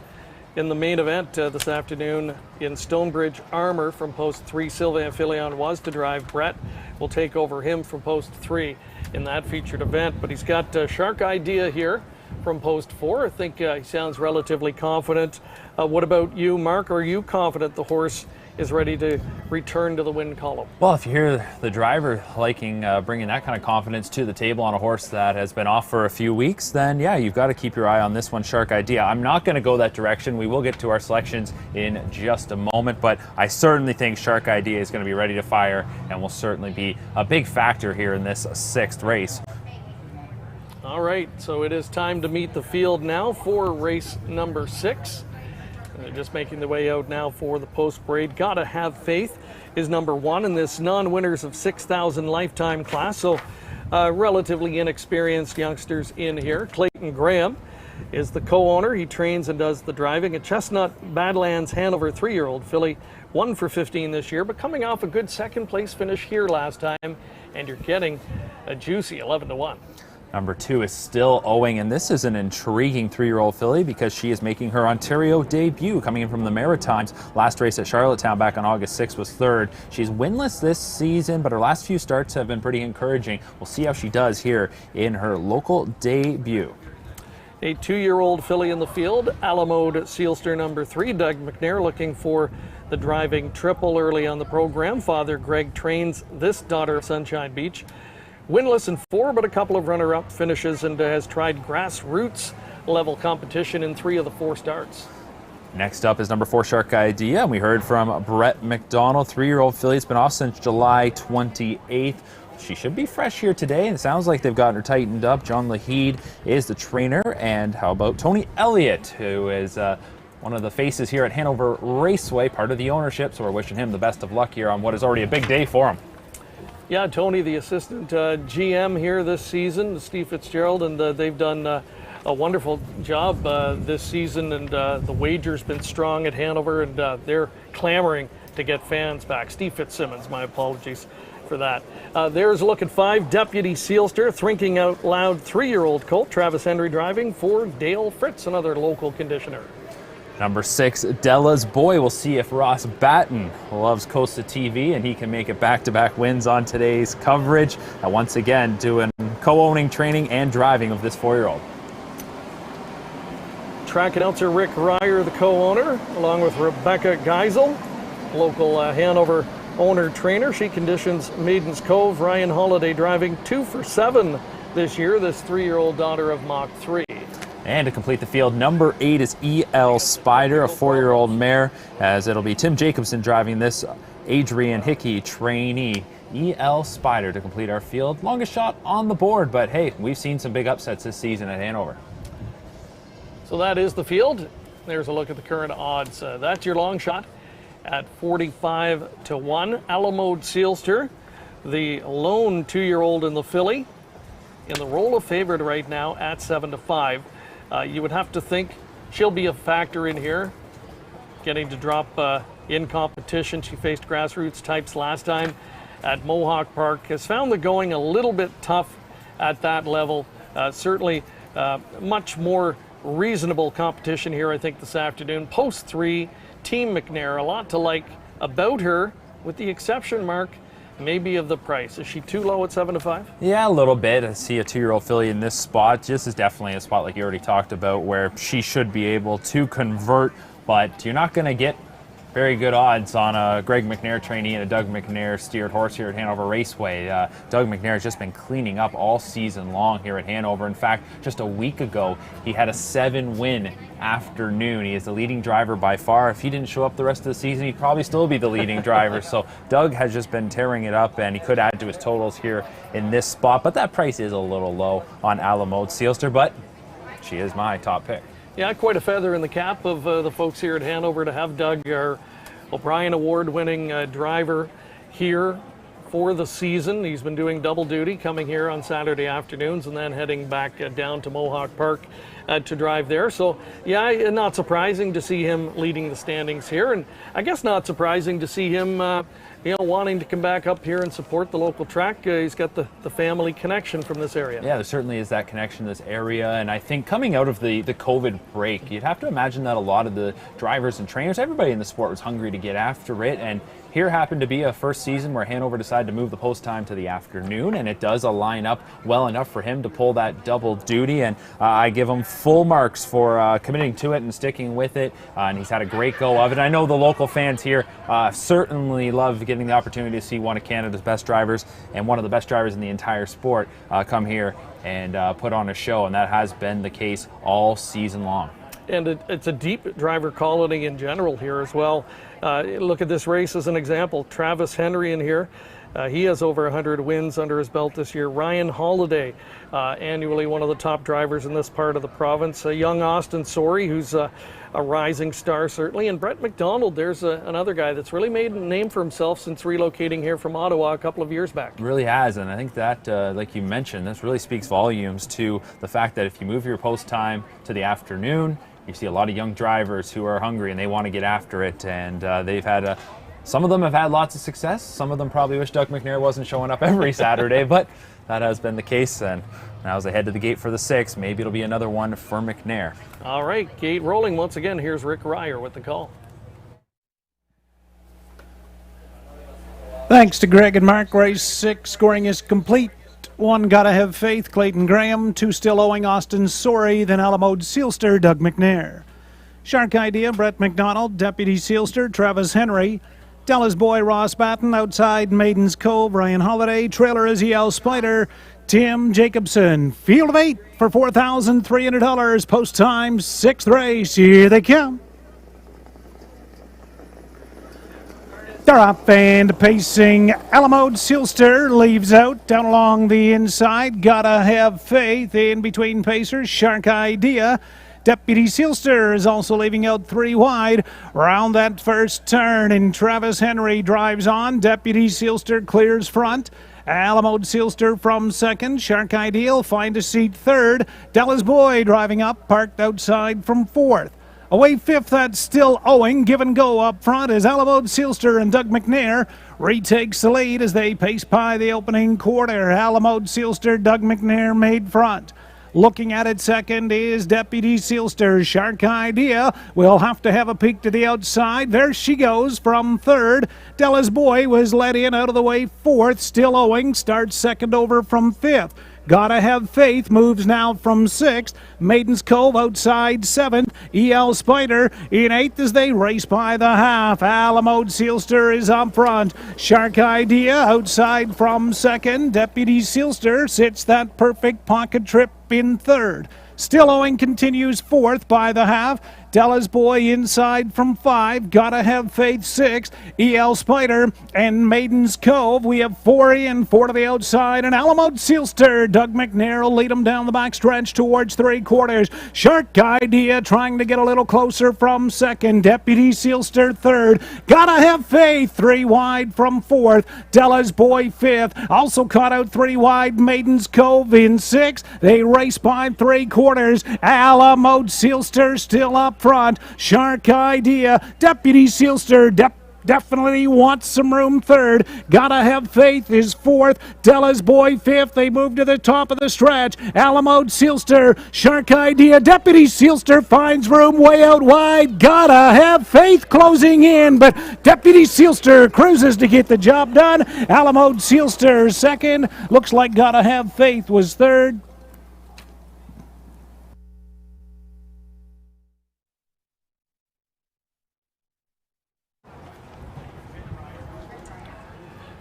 in the main event this afternoon in Stonebridge Armour from post 3. Sylvain Filion was to drive. Brett will take over him from post 3 in that featured event, but he's got Shark Idea here from post 4. I think he sounds relatively confident. What about you, Mark? Are you confident the horse is ready to return to the win column? Well, if you hear the driver liking bringing that kind of confidence to the table on a horse that has been off for a few weeks, then yeah, you've got to keep your eye on this one, Shark Idea. I'm not going to go that direction. We will get to our selections in just a moment, but I certainly think Shark Idea is going to be ready to fire and will certainly be a big factor here in this 6th race. All right, so it is time to meet the field now for race number 6. They're just making their way out now for the post parade. Gotta Have Faith is number 1 in this non-winners of 6,000 lifetime class. So relatively inexperienced youngsters in here. Clayton Graham is the co-owner. He trains and does the driving. A Chestnut Badlands Hanover 3-year-old filly, 1 for 15 this year, but coming off a good 2nd place finish here last time, and you're getting a juicy 11-1. Number 2 is still owing, and this is an intriguing 3-year-old filly because she is making her Ontario debut, coming in from the Maritimes. Last race at Charlottetown back on August 6th was 3rd. She's winless this season, but her last few starts have been pretty encouraging. We'll see how she does here in her local debut. A 2-year-old filly in the field, Alamode Sealster number 3. Doug McNair looking for the driving triple early on the program. Father Greg trains this daughter of Sunshine Beach. Winless in 4, but a couple of runner-up finishes, and has tried grassroots level competition in 3 of the 4 starts. Next up is number 4, Shark Idea. We heard from Brett McDonald, 3-year-old filly. It's been off since July 28th. She should be fresh here today, and it sounds like they've gotten her tightened up. John Laheed is the trainer, and how about Tony Elliott, who is one of the faces here at Hanover Raceway, part of the ownership, so we're wishing him the best of luck here on what is already a big day for him. Yeah, Tony, the assistant GM here this season, Steve Fitzgerald, and they've done a wonderful job this season, and the wager's been strong at Hanover, and they're clamoring to get fans back. Steve Fitzsimmons, my apologies for that. There's a look at 5, Deputy Sealster, Thinking Out Loud 3-year-old colt, Travis Henry driving for Dale Fritz, another local conditioner. Number 6, Della's Boy. We'll see if Ross Batten loves COSA-TV and he can make it back-to-back wins on today's coverage. And once again, doing co-owning training and driving of this 4-year-old. Track announcer Rick Ryer, the co-owner, along with Rebecca Geisel, local Hanover owner-trainer. She conditions Maidens Cove. Ryan Holiday driving 2 for 7 this year, this 3-year-old daughter of Mach 3. And to complete the field, number 8 is E.L. Spider, a 4-year-old mare, as it'll be Tim Jacobson driving this Adrian Hickey trainee. E.L. Spider to complete our field. Longest shot on the board, but hey, we've seen some big upsets this season at Hanover. So that is the field. There's a look at the current odds. That's your long shot at 45 to 1. Alamode Sealster, the lone 2-year-old in the filly, in the role of favorite right now at 7 to 5. You would have to think she'll be a factor in here, getting to drop in competition. She faced grassroots types last time at Mohawk Park. Has found the going a little bit tough at that level. Certainly much more reasonable competition here, I think, this afternoon. Post 3, Team McNair. A lot to like about her, with the exception, Mark, maybe of the price. Is she too low at 7 to 5? Yeah, a little bit. I see a 2-year-old filly in this spot. This is definitely a spot, like you already talked about, where she should be able to convert, but you're not going to get very good odds on a Greg McNair trainee and a Doug McNair steered horse here at Hanover Raceway. Doug McNair has just been cleaning up all season long here at Hanover. In fact, just a week ago, he had a 7-win afternoon. He is the leading driver by far. If he didn't show up the rest of the season, he'd probably still be the leading driver. So Doug has just been tearing it up, and he could add to his totals here in this spot. But that price is a little low on Alamode Sealster, but she is my top pick. Yeah, quite a feather in the cap of the folks here at Hanover to have Doug, our O'Brien Award-winning driver, here for the season. He's been doing double duty, coming here on Saturday afternoons and then heading back down to Mohawk Park to drive there. So, yeah, not surprising to see him leading the standings here, and I guess not surprising to see him wanting to come back up here and support the local track. He's got the family connection from this area. Yeah, there certainly is that connection to this area, and I think coming out of the COVID break, you'd have to imagine that a lot of the drivers and trainers, everybody in the sport was hungry to get after it, and here happened to be a first season where Hanover decided to move the post time to the afternoon, and it does align up well enough for him to pull that double duty, and I give him full marks for committing to it and sticking with it, and he's had a great go of it. I know the local fans here certainly love getting the opportunity to see one of Canada's best drivers and one of the best drivers in the entire sport come here and put on a show, and that has been the case all season long. And it's a deep driver colony in general here as well. Look at this race as an example. Travis Henry in here. He has over 100 wins under his belt this year. Ryan Holiday, annually one of the top drivers in this part of the province. Young Austin Sorey, who's a rising star certainly. And Brett McDonald, there's another guy that's really made a name for himself since relocating here from Ottawa a couple of years back. Really has, and I think that, like you mentioned, this really speaks volumes to the fact that if you move your post time to the afternoon, you see a lot of young drivers who are hungry and they want to get after it, and they've had some of them have had lots of success. Some of them probably wish Doug McNair wasn't showing up every Saturday, but that has been the case, and now as they head to the gate for the 6th, maybe it'll be another one for McNair. All right, gate rolling once again. Here's Rick Ryer with the call. Thanks to Greg and Mark. Race 6 scoring is complete. 1, Gotta Have Faith, Clayton Graham. 2, still owing, Austin Sorey. Then Alamode Sealster, Doug McNair. Shark Idea, Brett McDonald. Deputy Sealster, Travis Henry. Della's Boy, Ross Batten. Outside, Maidens Cove, Ryan Holiday. Trailer is E.L. Spider, Tim Jacobson. Field of 8 for $4,300. Post time, 6th race. Here they come. They're up and pacing. Alamode Sealster leaves out down along the inside. Gotta Have Faith in between pacers. Shark Idea. Deputy Sealster is also leaving out 3 wide. Round that first turn, and Travis Henry drives on. Deputy Sealster clears front. Alamo Sealster from second. Shark Ideal find a seat third. Della's Boy driving up, parked outside from fourth. Away fifth, that's still owing. Give and go up front as Alamo Sealster and Doug McNair retakes the lead as they pace by the opening quarter. Alamo Sealster, Doug McNair made front. Looking at it second is Deputy Sealster. Shark Idea will have to have a peek to the outside. There she goes from third. Della's Boy was let in out of the way fourth. Still owing. Starts second over from fifth. Gotta Have Faith moves now from sixth. Maiden's Cove outside seventh. EL Spider in eighth as they race by the half. Alamo Sealster is up front. Shark Idea outside from second. Deputy Sealster sits that perfect pocket trip in third. Still Owing continues fourth by the half. Della's Boy inside from 5. Gotta Have Faith 6. EL Spider and Maiden's Cove. We have 4 in, 4 to the outside. And Alamo Sealster. Doug McNair will lead them down the back stretch towards 3/4. Shark Idea trying to get a little closer from second. Deputy Sealster third. Gotta Have Faith 3 wide from fourth. Della's Boy fifth. Also caught out 3 wide. Maiden's Cove in 6th. They race by 3/4. Alamo Sealster still up front. Shark Idea. Deputy Sealster definitely wants some room third. Gotta Have Faith is fourth. Della's Boy fifth. They move to the top of the stretch. Alamo Sealster. Shark Idea. Deputy Sealster finds room way out wide. Gotta Have Faith closing in, but Deputy Sealster cruises to get the job done. Alamo Sealster second. Looks like Gotta Have Faith was third.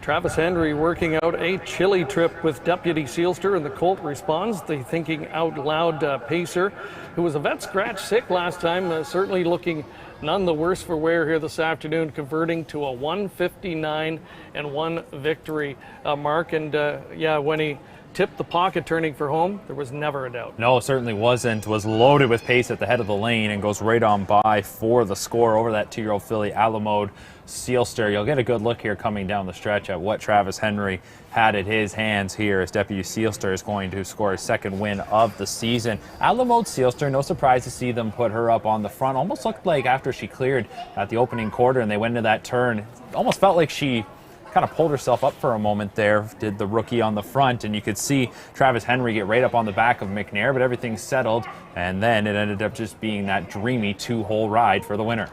Travis Henry working out a chilly trip with Deputy Sealster, and the Colt responds. The thinking out loud pacer, who was a vet scratch sick last time, certainly looking none the worse for wear here this afternoon, converting to a 159-1 victory mark. And yeah, when he tipped the pocket turning for home, there was never a doubt. No, it certainly wasn't. Was loaded with pace at the head of the lane and goes right on by for the score over that 2-year-old filly, Alamo Sealster. You'll get a good look here coming down the stretch at what Travis Henry had at his hands here as Deputy Sealster is going to score his second win of the season. Alamo Sealster, no surprise to see them put her up on the front. Almost looked like after she cleared at the opening quarter and they went into that turn, almost felt like she kind of pulled herself up for a moment there, did the rookie on the front, and you could see Travis Henry get right up on the back of McNair, but everything settled, and then it ended up just being that dreamy 2-hole ride for the winner.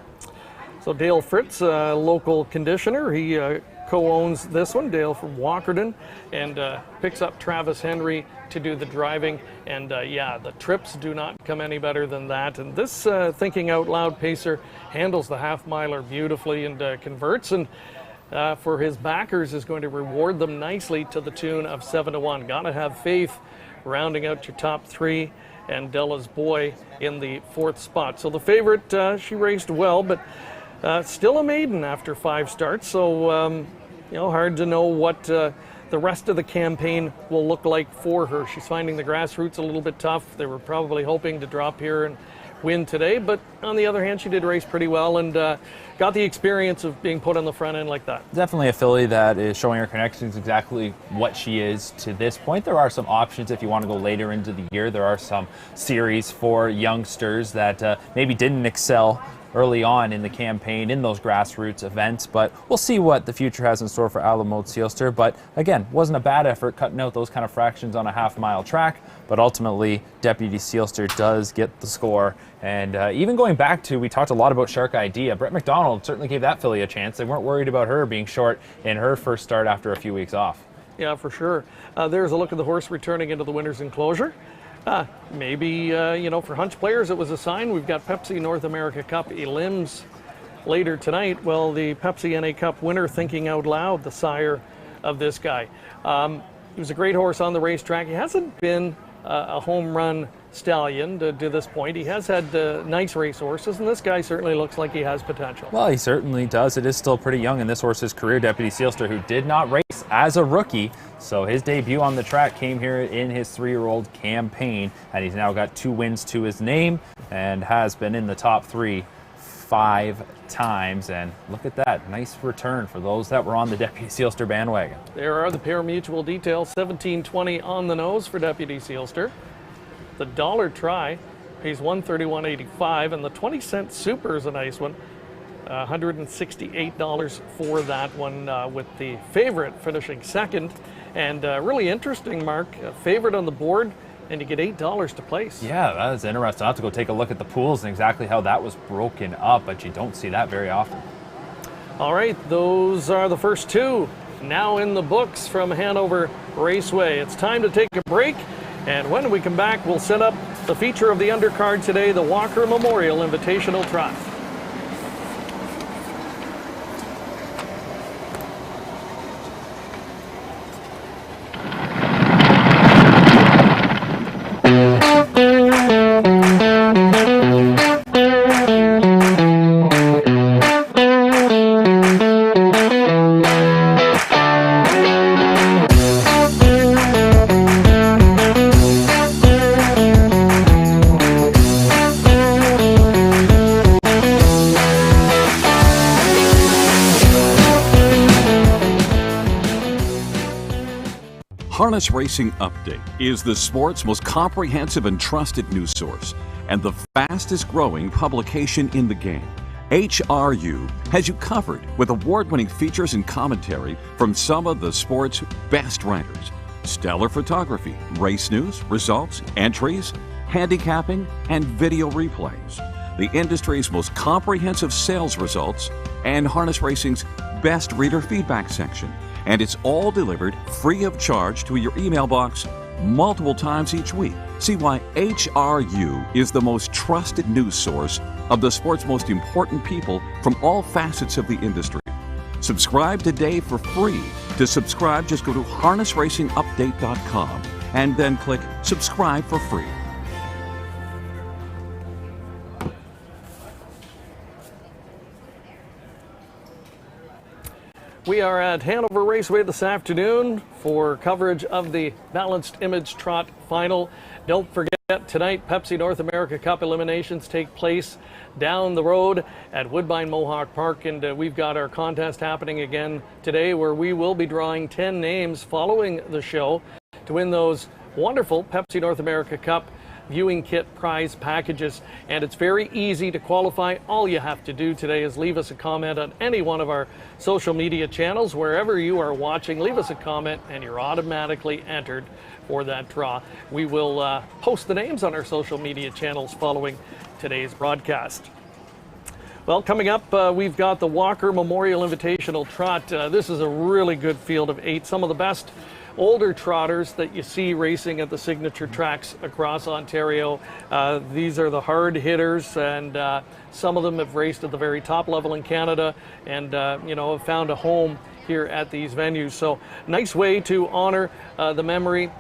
So Dale Fritz, local conditioner, he co-owns this one, Dale from Walkerton, and picks up Travis Henry to do the driving. And yeah, the trips do not come any better than that. And this thinking out loud pacer handles the half-miler beautifully and converts, and for his backers is going to reward them nicely to the tune of 7-1. Gotta Have Faith rounding out your top 3, and Della's Boy in the 4th spot. So the favorite, she raced well, but still a maiden after 5 starts. So you know, hard to know what the rest of the campaign will look like for her. She's finding the grassroots a little bit tough. They were probably hoping to drop here and win today, but on the other hand, she did race pretty well and got the experience of being put on the front end like that. Definitely a filly that is showing her connections exactly what she is to this point. There are some options if you want to go later into the year. There are some series for youngsters that maybe didn't excel early on in the campaign in those grassroots events, but we'll see what the future has in store for Alamo Sealster. But again, wasn't a bad effort cutting out those kind of fractions on a half-mile track, but ultimately Deputy Sealster does get the score. And even going back to, we talked a lot about Shark Idea. Brett McDonald certainly gave that filly a chance. They weren't worried about her being short in her first start after a few weeks off. Yeah, for sure. There's a look at the horse returning into the winner's enclosure. Maybe, you know, for hunch players, it was a sign. We've got Pepsi North America Cup elims later tonight. Well, the Pepsi NA Cup winner, Thinking Out Loud, the sire of this guy. He was a great horse on the racetrack. He hasn't been a home run stallion to this point. He has had nice race horses, and this guy certainly looks like he has potential. Well, he certainly does. It is still pretty young in this horse's career. Deputy Sealster, who did not race as a rookie, so his debut on the track came here in his 3-year-old campaign, and he's now got 2 wins to his name and has been in the top 3 5 times. And look at that, nice return for those that were on the Deputy Sealster bandwagon. There are the pair mutual details, 17.20 on the nose for Deputy Sealster. The dollar try pays $131.85, and the 20-cent super is a nice one, $168 for that one, with the favorite finishing second. And really interesting, Mark, favorite on the board, and you get $8 to place. Yeah, that is interesting. I'll have to go take a look at the pools and exactly how that was broken up, but you don't see that very often. All right, those are the first 2 now in the books from Hanover Raceway. It's time to take a break, and when we come back, we'll set up the feature of the undercard today, the Walker Memorial Invitational Trot. Harness Racing Update is the sport's most comprehensive and trusted news source and the fastest growing publication in the game. HRU has you covered with award-winning features and commentary from some of the sport's best writers. Stellar photography, race news, results, entries, handicapping, and video replays. The industry's most comprehensive sales results and Harness Racing's best reader feedback section. And it's all delivered free of charge to your email box multiple times each week. See why HRU is the most trusted news source of the sport's most important people from all facets of the industry. Subscribe today for free. To subscribe, just go to harnessracingupdate.com and then click subscribe for free. We are at Hanover Raceway this afternoon for coverage of the Balanced Image Trot Final. Don't forget, tonight Pepsi North America Cup eliminations take place down the road at Woodbine Mohawk Park, and we've got our contest happening again today where we will be drawing 10 names following the show to win those wonderful Pepsi North America Cup viewing kit prize packages. And it's very easy to qualify. All you have to do today is leave us a comment on any one of our social media channels. Wherever you are watching, leave us a comment and you're automatically entered for that draw. We will post the names on our social media channels following today's broadcast. Well, coming up, we've got the Walker Memorial Invitational Trot. This is a really good field of 8. Some of the best older trotters that you see racing at the signature tracks across Ontario. These are the hard hitters, and some of them have raced at the very top level in Canada and have found a home here at these venues. So nice way to honor the memory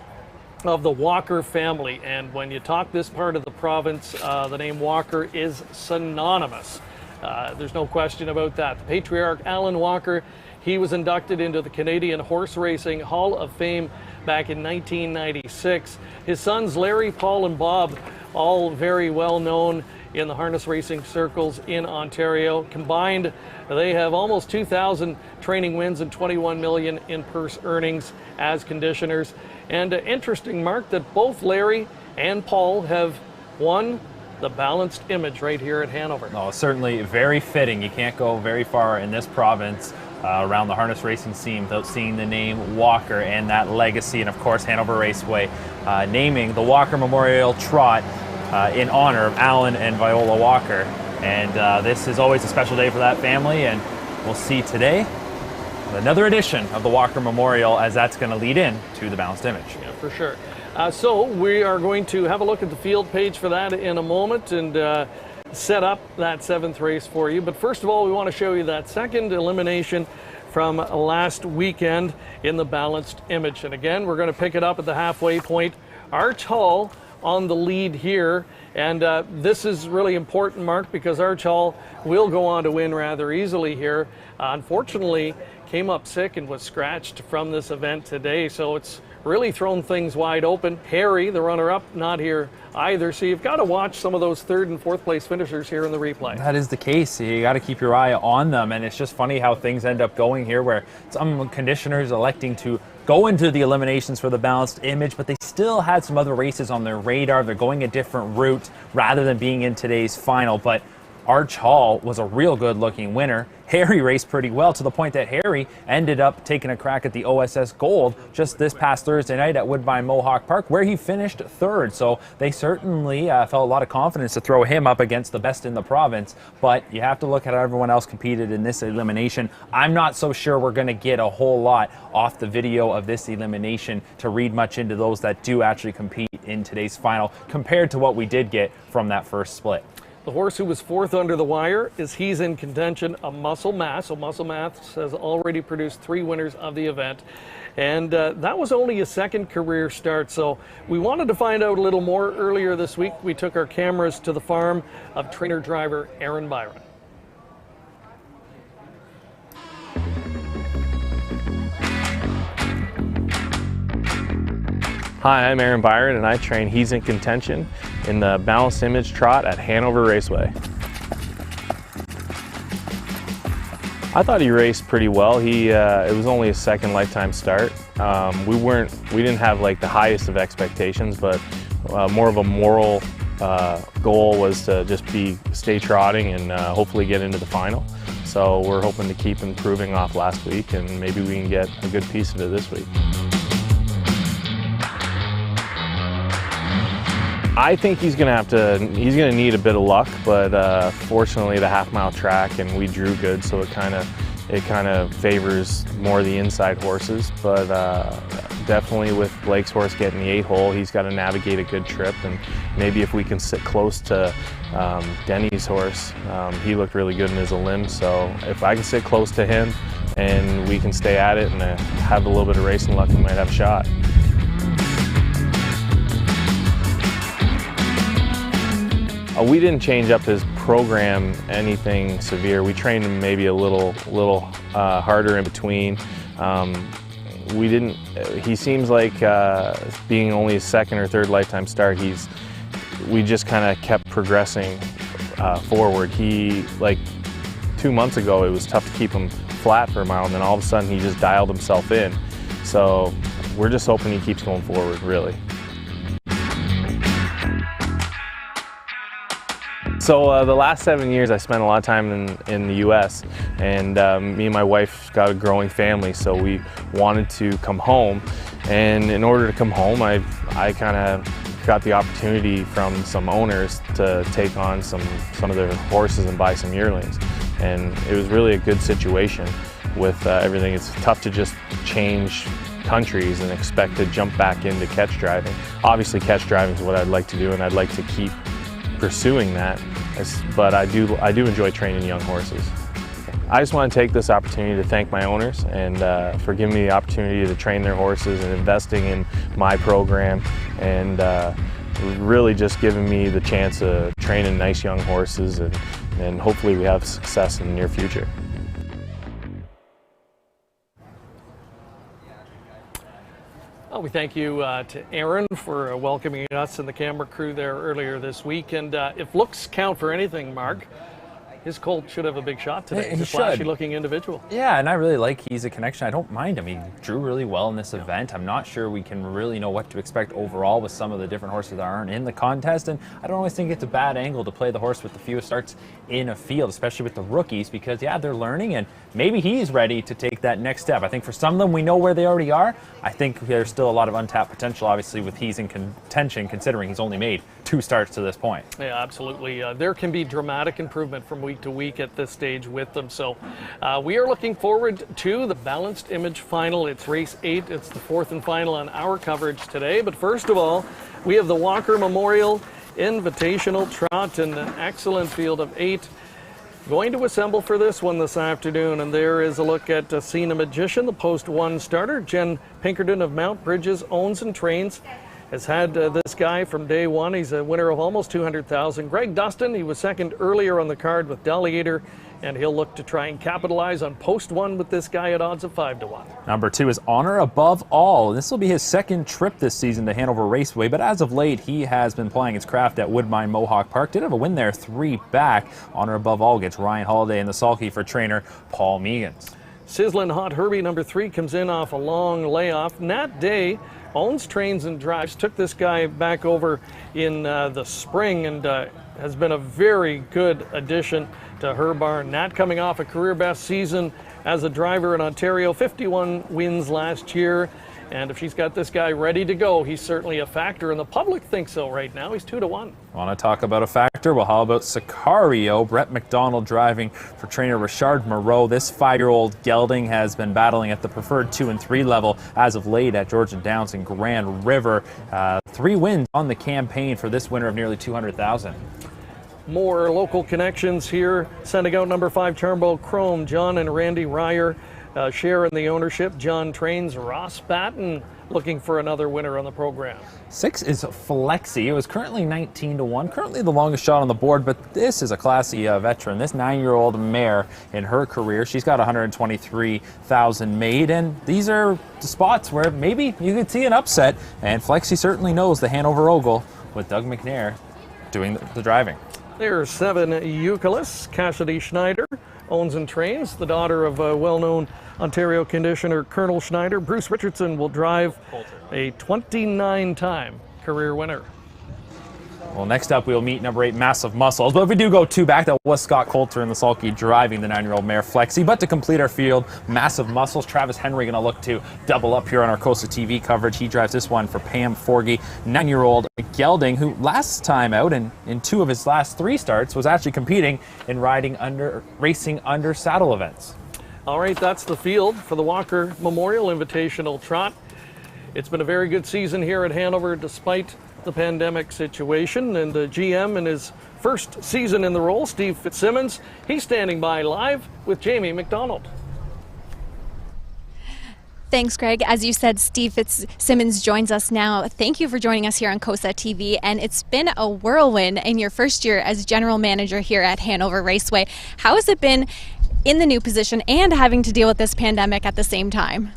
of the Walker family. And when you talk this part of the province, the name Walker is synonymous. There's no question about that. The patriarch Alan Walker, he was inducted into the Canadian Horse Racing Hall of Fame back in 1996. His sons Larry, Paul, and Bob, all very well known in the harness racing circles in Ontario. Combined, they have almost 2,000 training wins and 21 million in purse earnings as conditioners. And interesting, Mark, that both Larry and Paul have won the Balanced Image right here at Hanover. Oh, certainly very fitting. You can't go very far in this province around the harness racing scene without seeing the name Walker and that legacy. And of course, Hanover Raceway naming the Walker Memorial Trot in honor of Alan and Viola Walker. And this is always a special day for that family. And we'll see today another edition of the Walker Memorial, as that's going to lead in to the Balanced Image. Yeah, for sure. So we are going to have a look at the field page for that in a moment and set up that 7th race for you. But first of all, we want to show you that second elimination from last weekend in the Balanced Image. And again, we're going to pick it up at the halfway point. Arch Hall on the lead here. And this is really important, Mark, because Arch Hall will go on to win rather easily here. Unfortunately, came up sick and was scratched from this event today, so it's really thrown things wide open. Harry, the runner-up, not here either, so you've got to watch some of those third and fourth place finishers here in the replay. That is the case. You got to keep your eye on them, and it's just funny how things end up going here, where some conditioners electing to go into the eliminations for the balanced image, but they still had some other races on their radar. They're going a different route rather than being in today's final. But Arch Hall was a real good looking winner. Harry raced pretty well, to the point that Harry ended up taking a crack at the OSS Gold just this past Thursday night at Woodbine Mohawk Park, where he finished third. So they certainly felt a lot of confidence to throw him up against the best in the province. But you have to look at how everyone else competed in this elimination. I'm not so sure we're going to get a whole lot off the video of this elimination to read much into those that do actually compete in today's final compared to what we did get from that first split. The horse who was fourth under the wire is He's in Contention, a Muscle Mass. So Muscle Mass has already produced 3 winners of the event. And that was only his second career start. So we wanted to find out a little more earlier this week. We took our cameras to the farm of trainer-driver Aaron Byron. Hi, I'm Aaron Byron, and I train He's in Contention in the Balanced Image Trot at Hanover Raceway. I thought he raced pretty well. It was only his second lifetime start. We didn't have like the highest of expectations, but more of a moral goal was to just stay trotting and hopefully get into the final. So we're hoping to keep improving off last week, and maybe we can get a good piece of it this week. I think he's going to need a bit of luck, but fortunately the half-mile track and we drew good, so it kind of favors more the inside horses. But definitely with Blake's horse getting the 8-hole, he's got to navigate a good trip, and maybe if we can sit close to Denny's horse, he looked really good in his elim, so if I can sit close to him and we can stay at it and have a little bit of racing luck, we might have a shot. We didn't change up his program anything severe. We trained him maybe a little harder in between. He seems like being only his second or third lifetime start, we just kind of kept progressing forward. Like 2 months ago, it was tough to keep him flat for a mile, and then all of a sudden he just dialed himself in. So we're just hoping he keeps going forward, really. So the last 7 years I spent a lot of time in the US, and me and my wife got a growing family, so we wanted to come home. And in order to come home, I kind of got the opportunity from some owners to take on some of their horses and buy some yearlings. And it was really a good situation with everything. It's tough to just change countries and expect to jump back into catch driving. Obviously catch driving is what I'd like to do, and I'd like to keep pursuing that, but I do enjoy training young horses. I just want to take this opportunity to thank my owners and for giving me the opportunity to train their horses and investing in my program, and really just giving me the chance to train in nice young horses, and hopefully we have success in the near future. Well, we thank you to Aaron for welcoming us and the camera crew there earlier this week. And if looks count for anything, Mark, his colt should have a big shot today. He's a flashy-looking individual. Yeah, and I really like He's a Connection. I don't mind him. He drew really well in this event. I'm not sure we can really know what to expect overall with some of the different horses that aren't in the contest, and I don't always think it's a bad angle to play the horse with the fewest starts in a field, especially with the rookies, because, yeah, they're learning, and maybe he's ready to take that next step. I think for some of them, we know where they already are. I think there's still a lot of untapped potential, obviously, with He's in Contention, considering he's only made 2 starts to this point. Yeah, absolutely. There can be dramatic improvement from week to week at this stage with them. So we are looking forward to the Balanced Image Final. It's race 8. It's the 4th and final on our coverage today. But first of all, we have the Walker Memorial Invitational Trot, an excellent field of 8 going to assemble for this one this afternoon. And there is a look at Cena Magician, the post 1 starter. Jen Pinkerton of Mount Bridges owns and trains has had this guy from day one. He's a winner of almost $200,000. Greg Dustin, he was second earlier on the card with Delegator, and he'll look to try and capitalize on post one with this guy at odds of 5-1. Number 2 is Honor Above All. This will be his second trip this season to Hanover Raceway, but as of late, he has been playing his craft at Woodbine Mohawk Park. Did have a win there 3 back. Honor Above All gets Ryan Holiday in the sulky for trainer Paul Meegans. Sizzling Hot Herbie, number 3, comes in off a long layoff. Nat Day owns, trains, and drives. Took this guy back over in the spring and has been a very good addition to her barn. Nat coming off a career best season as a driver in Ontario, 51 wins last year. And if she's got this guy ready to go, he's certainly a factor, and the public thinks so right now. He's 2-1. Want to talk about a factor? Well, how about Sicario? Brett McDonald driving for trainer Richard Moreau. This 5-year-old gelding has been battling at the preferred 2 and 3 level as of late at Georgian Downs and Grand River. 3 wins on the campaign for this winner of nearly $200,000. More local connections here. Sending out number 5 Turnbow Chrome. John and Randy Ryer share in the ownership. John trains Ross Batten, looking for another winner on the program. 6 is Flexi. It was currently 19-1, currently the longest shot on the board, but this is a classy veteran. This 9-year-old mare in her career, she's got 123,000 made, and these are the spots where maybe you could see an upset, and Flexi certainly knows the Hanover Ogle with Doug McNair doing the driving. There's 7 Eucalyptus. Cassidy Schneider owns and trains, the daughter of well-known Ontario conditioner Colonel Schneider. Bruce Richardson will drive a 29-time career winner. Well, next up, we'll meet number 8, Massive Muscles. But if we do go 2 back, that was Scott Coulter in the sulky driving the 9-year-old mare Flexi. But to complete our field, Massive Muscles, Travis Henry going to look to double up here on our COSA-TV coverage. He drives this one for Pam Forgy, 9-year-old gelding, who last time out in 2 of his last 3 starts was actually competing in racing under saddle events. All right, that's the field for the Walker Memorial Invitational Trot. It's been a very good season here at Hanover despite the pandemic situation, and the GM in his first season in the role, Steve Fitzsimmons, he's standing by live with Jamie McDonald. Thanks, Greg. As you said, Steve Fitzsimmons joins us now. Thank you for joining us here on COSA-TV, and it's been a whirlwind in your first year as general manager here at Hanover Raceway. How has it been in the new position and having to deal with this pandemic at the same time?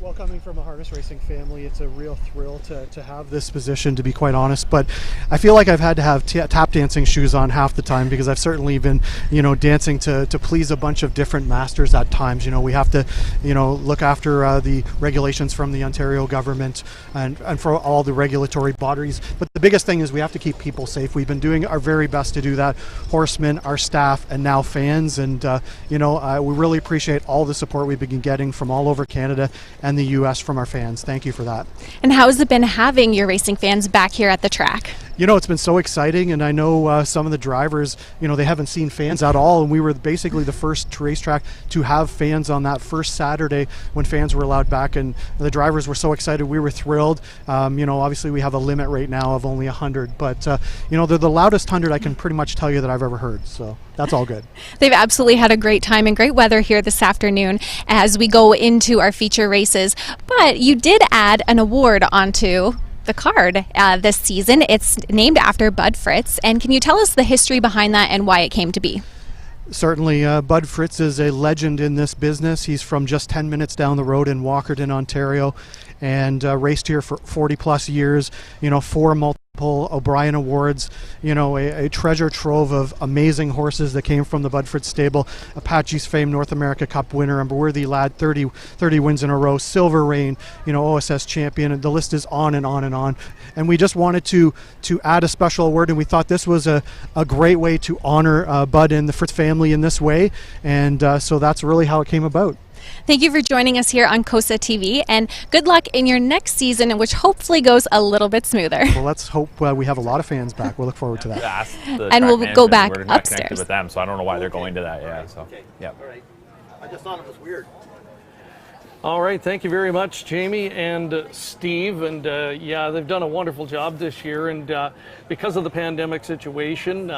Well, coming from a harness racing family, it's a real thrill to have this position, to be quite honest. But I feel like I've had to have tap dancing shoes on half the time, because I've certainly been, dancing to please a bunch of different masters at times. We have to, look after the regulations from the Ontario government and for all the regulatory bodies. But the biggest thing is we have to keep people safe. We've been doing our very best to do that. Horsemen, our staff, and now fans. And, we really appreciate all the support we've been getting from all over Canada and the U.S. from our fans. Thank you for that. And how has it been having your racing fans back here at the track? It's been so exciting, and I know some of the drivers, they haven't seen fans at all, and we were basically the first racetrack to have fans on that first Saturday when fans were allowed back, and the drivers were so excited. We were thrilled. Obviously we have a limit right now of only 100, but they're the loudest 100 I can pretty much tell you that I've ever heard, so that's all good. They've absolutely had a great time and great weather here this afternoon as we go into our feature races, but you did add an award onto the card this season. It's named after Bud Fritz, and can you tell us the history behind that and why it came to be? Certainly. Bud Fritz is a legend in this business. He's from just 10 minutes down the road in Walkerton, Ontario, and raced here for 40 plus years, 4 multiple O'Brien Awards, a treasure trove of amazing horses that came from the Bud Fritz stable. Apache's Fame North America Cup winner, a worthy lad, 30 wins in a row, Silver Reign, OSS champion, and the list is on and on and on. And we just wanted to add a special award, and we thought this was a great way to honor Bud and the Fritz family in this way, and so that's really how it came about. Thank you for joining us here on COSA-TV, and good luck in your next season, which hopefully goes a little bit smoother. Well, let's hope we have a lot of fans back. We'll look forward to that. And we'll go back we're not upstairs connected with them, so I don't know why they're going to that. Yeah. So, yeah. All right. I just thought it was weird. All right, thank you very much, Jamie and Steve. And yeah, they've done a wonderful job this year. And because of the pandemic situation,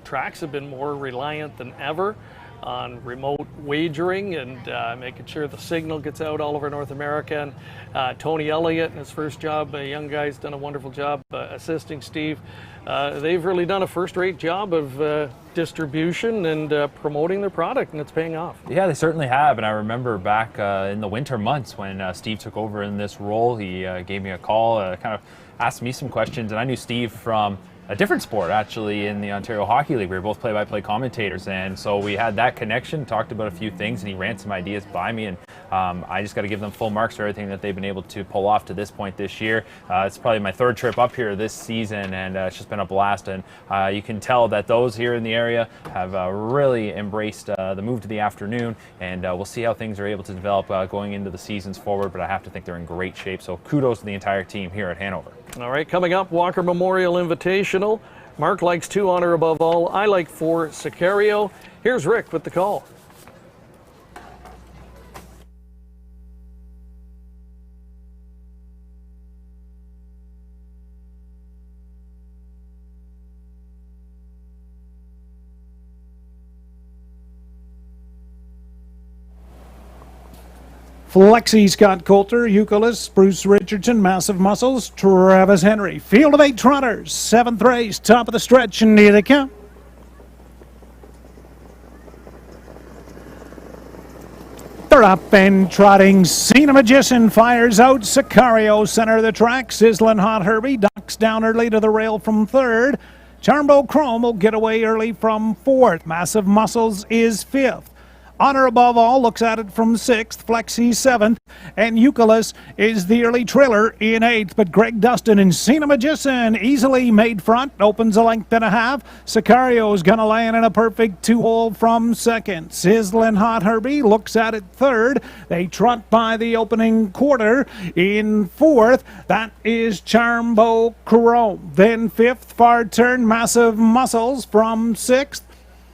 tracks have been more reliant than ever on remote wagering and making sure the signal gets out all over North America. And Tony Elliott in his first job, a young guy's done a wonderful job assisting Steve. They've really done a first-rate job of distribution and promoting their product, and it's paying off. Yeah, they certainly have. And I remember back in the winter months when Steve took over in this role, he gave me a call, kind of asked me some questions, and I knew Steve from a different sport, actually, in the Ontario Hockey League. We were both play-by-play commentators, and so we had that connection, talked about a few things, and he ran some ideas by me, and I just got to give them full marks for everything that they've been able to pull off to this point this year. It's probably my third trip up here this season, and it's just been a blast, and you can tell that those here in the area have really embraced the move to the afternoon, and we'll see how things are able to develop going into the seasons forward, but I have to think they're in great shape, so kudos to the entire team here at Hanover. All right, coming up, Walker Memorial Invitational. Mark likes 2, honor above all. I like 4, Sicario. Here's Rick with the call. Flexi, Scott Coulter, Eucalyptus, Bruce Richardson, Massive Muscles, Travis Henry. Field of 8 trotters, 7th race, top of the stretch, and here they come. They're up and trotting. Cena Magician fires out. Sicario, center of the track. Sizzling Hot Herbie ducks down early to the rail from 3rd. Charmbo Chrome will get away early from 4th. Massive Muscles is 5th. Honor Above All looks at it from 6th, Flexi 7th, and Eucalyptus is the early trailer in 8th. But Greg Dustin and Cena Magician easily made front, opens a length and a half. Sicario's going to land in a perfect 2-hole from 2nd. Sizzling Hot Herbie looks at it 3rd. They trot by the opening quarter in 4th. That is Charmbo Chrome. Then 5th, Far Turn, Massive Muscles from 6th.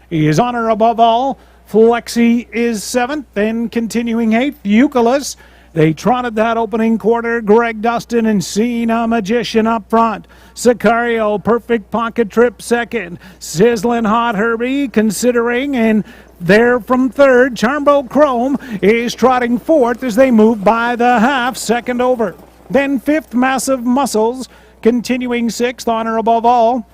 Is Honor Above All. Flexi is 7th, then continuing 8th, Eucalyptus. They trotted that opening quarter. Greg Dustin and Cena Magician up front. Sicario, Perfect Pocket Trip 2nd. Sizzling Hot Herbie considering, and there from 3rd. Charmbo Chrome is trotting 4th as they move by the half, 2nd over. Then 5th, Massive Muscles, continuing 6th, Honor Above All.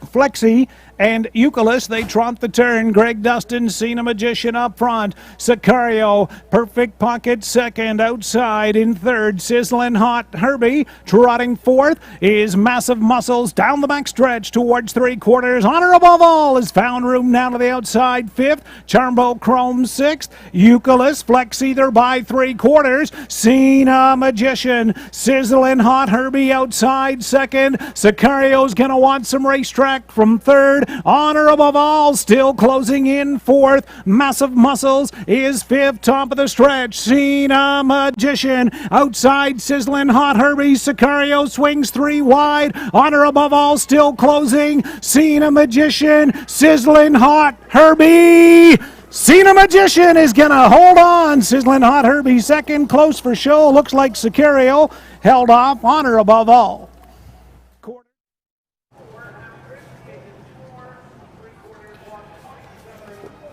Flexi and Eucalyptus, they trot the turn. Greg Dustin, Cena Magician up front. Sicario, Perfect Pocket 2nd, outside in 3rd. Sizzling Hot Herbie, trotting 4th is Massive Muscles down the back stretch towards 3/4. Honor Above All has found room now to the outside 5th. Charmbo Chrome 6th. Eucalyptus, Flexi there by 3/4. Cena Magician, Sizzling Hot Herbie outside 2nd. Sicario's gonna want some racetrack from 3rd. Honor Above All still closing in 4th. Massive Muscles is 5th, top of the stretch. Cena Magician outside. Sizzling Hot Herbie. Sicario swings 3 wide. Honor Above All still closing. Cena Magician, Sizzling Hot Herbie. Cena Magician is gonna hold on. Sizzling Hot Herbie 2nd, close for show. Looks like Sicario held off Honor Above All.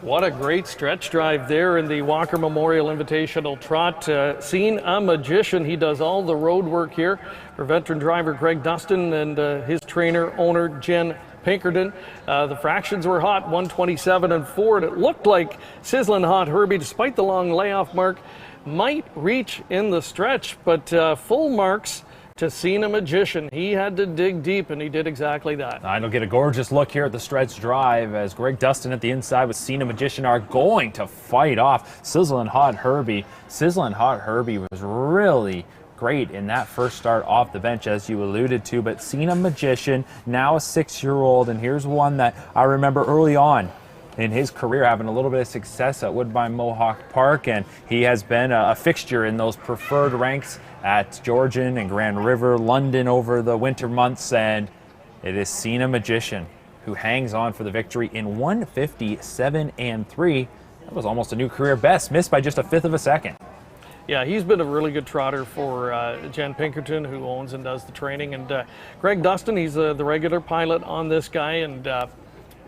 What a great stretch drive there in the Walker Memorial Invitational Trot. Cena Magician, he does all the road work here for veteran driver Greg Dustin and his trainer, owner Jen Pinkerton. The fractions were hot, 127 and 4, and it looked like Sizzling Hot Herbie, despite the long layoff mark, might reach in the stretch, but full marks to Cena Magician. He had to dig deep, and he did exactly that. I don't get a gorgeous look here at the stretch drive as Greg Dustin at the inside with Cena Magician are going to fight off Sizzling Hot Herbie. Sizzling Hot Herbie was really great in that first start off the bench, as you alluded to, but Cena Magician, now a 6-year-old, and here's one that I remember early on in his career having a little bit of success at Woodbine Mohawk Park, and he has been a fixture in those preferred ranks at Georgian and Grand River, London over the winter months, and it is Cena Magician who hangs on for the victory in 157 and 3. That was almost a new career best, missed by just a 1/5 of a second. Yeah, he's been a really good trotter for Jen Pinkerton, who owns and does the training, and Greg Dustin, he's the regular pilot on this guy, and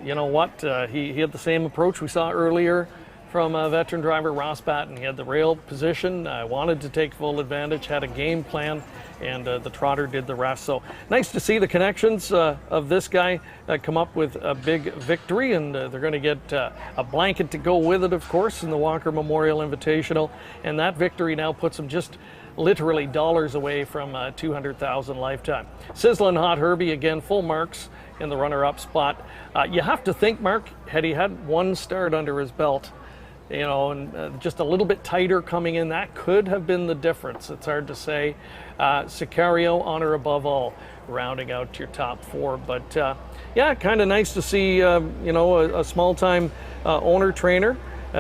you know what? He had the same approach we saw earlier from veteran driver Ross Patton. He had the rail position, wanted to take full advantage, had a game plan, and the trotter did the rest. So nice to see the connections of this guy come up with a big victory, and they're going to get a blanket to go with it, of course, in the Walker Memorial Invitational. And that victory now puts them just literally dollars away from $200,000 lifetime. Sizzling Hot Herbie, again, full marks in the runner-up spot. You have to think, Mark, had he had one start under his belt, you know, and just a little bit tighter coming in, that could have been the difference. It's hard to say. Sicario, honor above all, rounding out your top four. But yeah, kind of nice to see, you know, a small-time owner-trainer.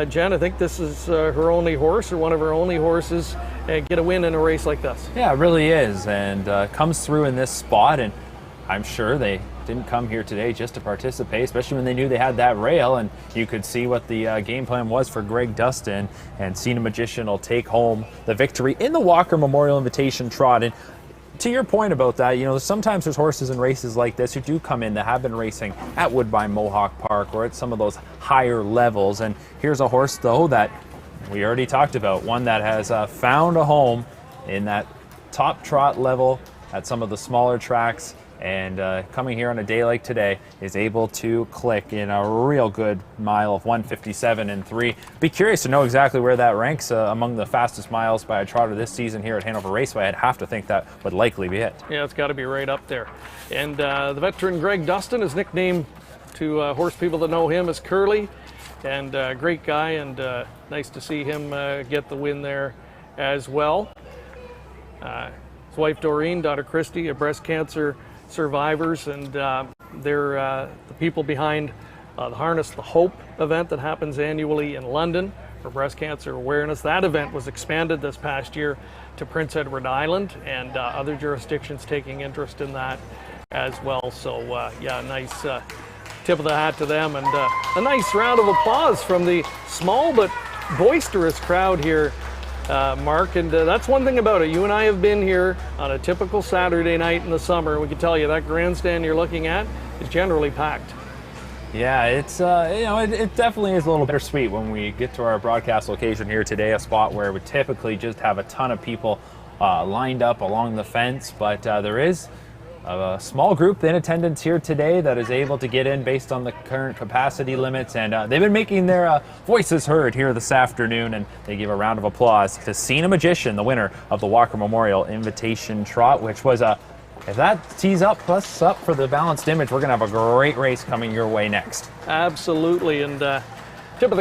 Jen, I think this is her only horse, or one of her only horses, get a win in a race like this. Yeah, it really is, and comes through in this spot, and I'm sure they didn't come here today just to participate, especially when they knew they had that rail, and you could see what the game plan was for Greg Dustin, and Cena Magician will take home the victory in the Walker Memorial Invitation Trot. And to your point about that, you know, sometimes there's horses in races like this who do come in that have been racing at Woodbine Mohawk Park or at some of those higher levels, and here's a horse, though, that we already talked about, one that has found a home in that top trot level at some of the smaller tracks, and coming here on a day like today is able to click in a real good mile of 1:57.3. Be curious to know exactly where that ranks among the fastest miles by a trotter this season here at Hanover Raceway. I'd have to think that would likely be it. Yeah, it's got to be right up there. And the veteran Greg Dustin is nicknamed to horse people that know him as Curly, and great guy, and nice to see him get the win there as well. His wife Doreen, daughter Christy, a breast cancer survivors, and they're the people behind the Harness the Hope event that happens annually in London for breast cancer awareness. That event was expanded this past year to Prince Edward Island, and other jurisdictions taking interest in that as well. So yeah, nice tip of the hat to them, and a nice round of applause from the small but boisterous crowd here, Mark. And that's one thing about it. You and I have been here on a typical Saturday night in the summer. We can tell you that grandstand you're looking at is generally packed. Yeah, it's you know, it definitely is a little bittersweet when we get to our broadcast location here today, a spot where we typically just have a ton of people lined up along the fence, but there is a small group in attendance here today that is able to get in based on the current capacity limits, and they've been making their voices heard here this afternoon, and they give a round of applause to Cena Magician, the winner of the Walker Memorial Invitation Trot, which was if that tees us up for the Balanced Image, we're going to have a great race coming your way next. Absolutely, and tip of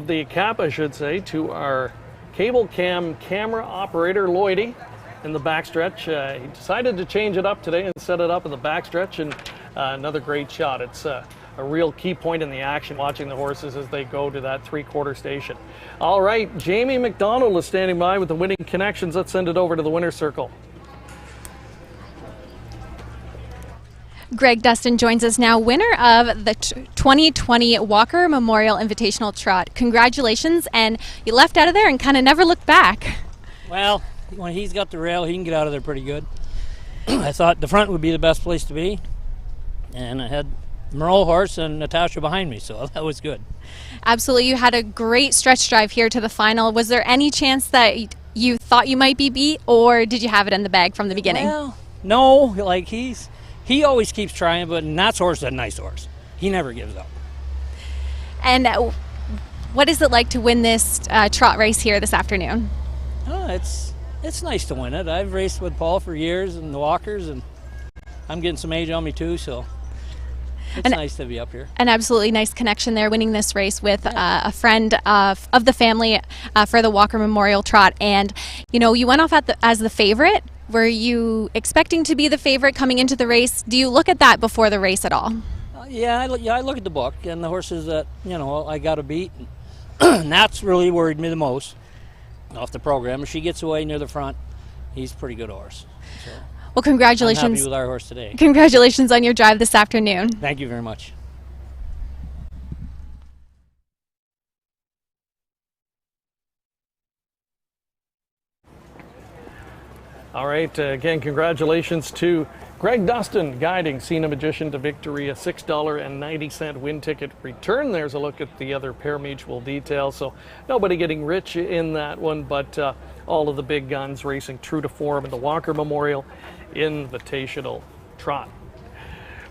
the cap, I should say, to our cable cam camera operator, Lloydie, in the backstretch. He decided to change it up today and set it up in the backstretch, and another great shot. It's a real key point in the action, watching the horses as they go to that three-quarter station. All right, Jamie McDonald is standing by with the winning connections. Let's send it over to the winner's circle. Greg Dustin joins us now, winner of the 2020 Walker Memorial Invitational Trot. Congratulations, and you left out of there and kind of never looked back. Well, when he's got the rail, he can get out of there pretty good. I thought the front would be the best place to be, and I had Merle horse and Natasha behind me, so that was good. Absolutely. You had a great stretch drive here to the final. Was there any chance that you thought you might be beat, or did you have it in the bag from the beginning? Well, no, like he always keeps trying, but Nat's horse is a nice horse. He never gives up. And what is it like to win this trot race here this afternoon? Oh, it's nice to win it. I've raced with Paul for years in the Walkers, and I'm getting some age on me too, so it's nice to be up here. An absolutely nice connection there, winning this race with a friend of the family for the Walker Memorial Trot. And, you know, you went off as the favorite. Were you expecting to be the favorite coming into the race? Do you look at that before the race at all? Yeah, I look at the book and the horses that, you know, I got to beat. Nat's really worried me the most off the program. If she gets away near the front, he's a pretty good horse. So well, congratulations. I'm happy with our horse today. Congratulations on your drive this afternoon. Thank you very much. All right, again, congratulations to Greg Dustin guiding Cena Magician to victory, a $6.90 win ticket return. There's a look at the other pari-mutuel details. So nobody getting rich in that one, but all of the big guns racing true to form in the Walker Memorial Invitational Trot.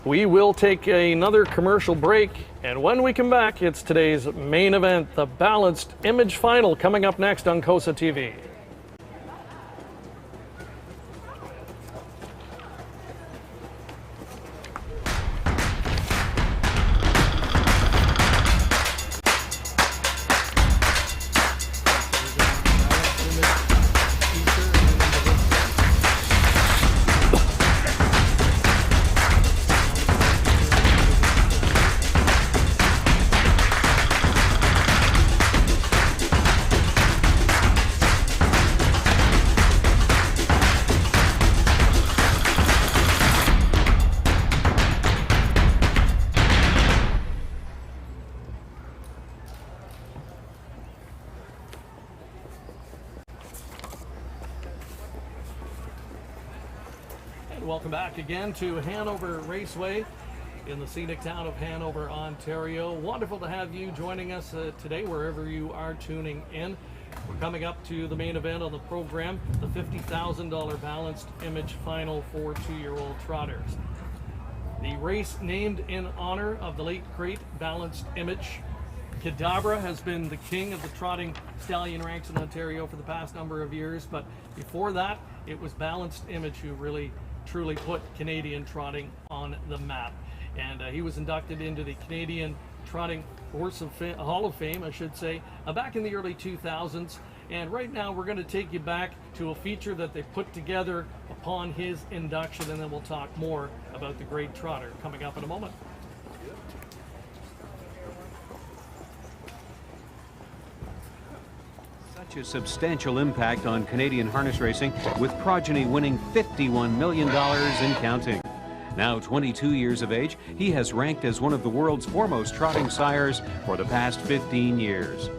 We will take another commercial break, and when we come back, it's today's main event, the Balanced Image Final, coming up next on COSA-TV. Welcome back again to Hanover Raceway in the scenic town of Hanover, Ontario. Wonderful to have you joining us today, wherever you are tuning in. We're coming up to the main event on the program, the $50,000 Balanced Image Final for 2-year-old trotters. The race named in honor of the late great Balanced Image. Cadabra has been the king of the trotting stallion ranks in Ontario for the past number of years, but before that, it was Balanced Image who really truly put Canadian trotting on the map. And he was inducted into the Canadian Trotting Hall of Fame, I should say, back in the early 2000s. And right now we're going to take you back to a feature that they put together upon his induction, and then we'll talk more about the great trotter coming up in a moment. A substantial impact on Canadian harness racing, with Progeny winning $51 million and counting. Now 22 years of age, he has ranked as one of the world's foremost trotting sires for the past 15 years.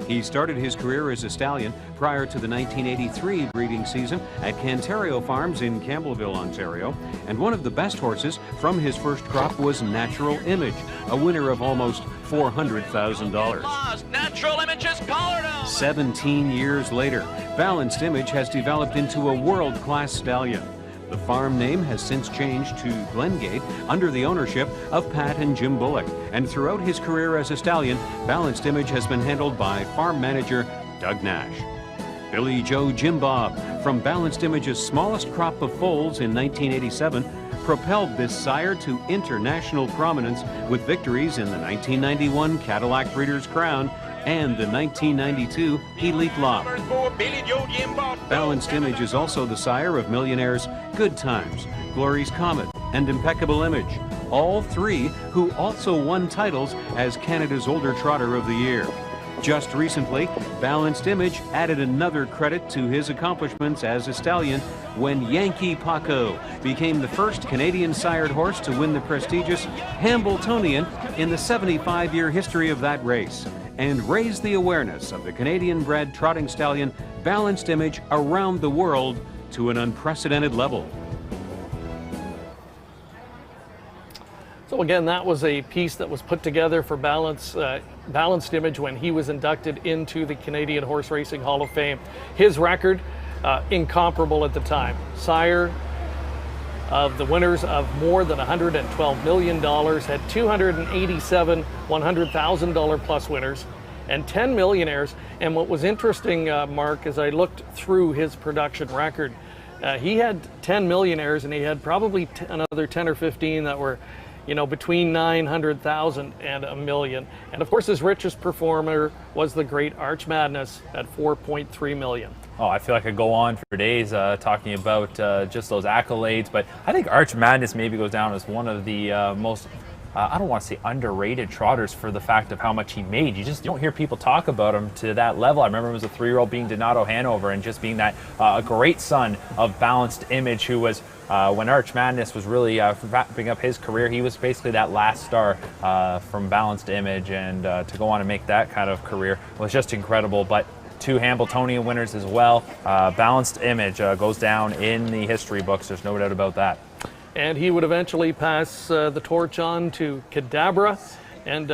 He started his career as a stallion prior to the 1983 breeding season at Cantario Farms in Campbellville, Ontario, and one of the best horses from his first crop was Natural Image, a winner of almost $400,000. Natural Image's collared him. 17 years later, Balanced Image has developed into a world-class stallion. The farm name has since changed to Glengate under the ownership of Pat and Jim Bullock, and throughout his career as a stallion, Balanced Image has been handled by farm manager Doug Nash. Billy Joe Jim Bob, from Balanced Image's smallest crop of foals in 1987, propelled this sire to international prominence with victories in the 1991 Cadillac Breeders' Crown and the 1992 Elite Lot. Balanced Image is also the sire of millionaires Good Times, Glory's Comet, and Impeccable Image, all three who also won titles as Canada's Older Trotter of the Year. Just recently, Balanced Image added another credit to his accomplishments as a stallion when Yankee Paco became the first Canadian sired horse to win the prestigious Hambletonian in the 75-year history of that race, and raise the awareness of the Canadian-bred trotting stallion Balanced Image around the world to an unprecedented level. So again, that was a piece that was put together for Balanced Image when he was inducted into the Canadian Horse Racing Hall of Fame. His record, incomparable at the time. Sire of the winners of more than $112 million, had 287 $100,000 plus winners, and 10 millionaires. And what was interesting, Mark, as I looked through his production record, he had 10 millionaires, and he had probably another 10 or 15 that were, you know, between 900,000 and $1 million. And of course, his richest performer was the great Arch Madness at 4.3 million. Oh, I feel like I could go on for days talking about just those accolades, but I think Arch Madness maybe goes down as one of the most, I don't want to say underrated trotters for the fact of how much he made. You don't hear people talk about him to that level. I remember him as a 3-year-old being Donato Hanover and just being that great son of Balanced Image, who was, when Arch Madness was really wrapping up his career, he was basically that last star from Balanced Image, and to go on and make that kind of career was just incredible. But 2 Hambletonian winners as well. Balanced Image goes down in the history books. There's no doubt about that. and he would eventually pass the torch on to Cadabra. And,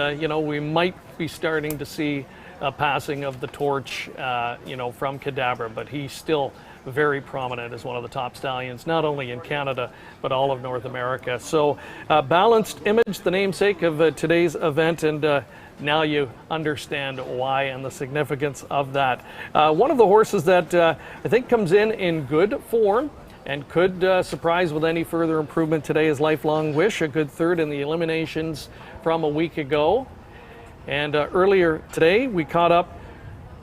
we might be starting to see a passing of the torch, from Cadabra, but he's still very prominent as one of the top stallions, not only in Canada, but all of North America. So Balanced Image, the namesake of today's event, and now you understand why and the significance of that. One of the horses that I think comes in good form and could surprise with any further improvement today is Lifelong Wish, a good third in the eliminations from a week ago. And earlier today, we caught up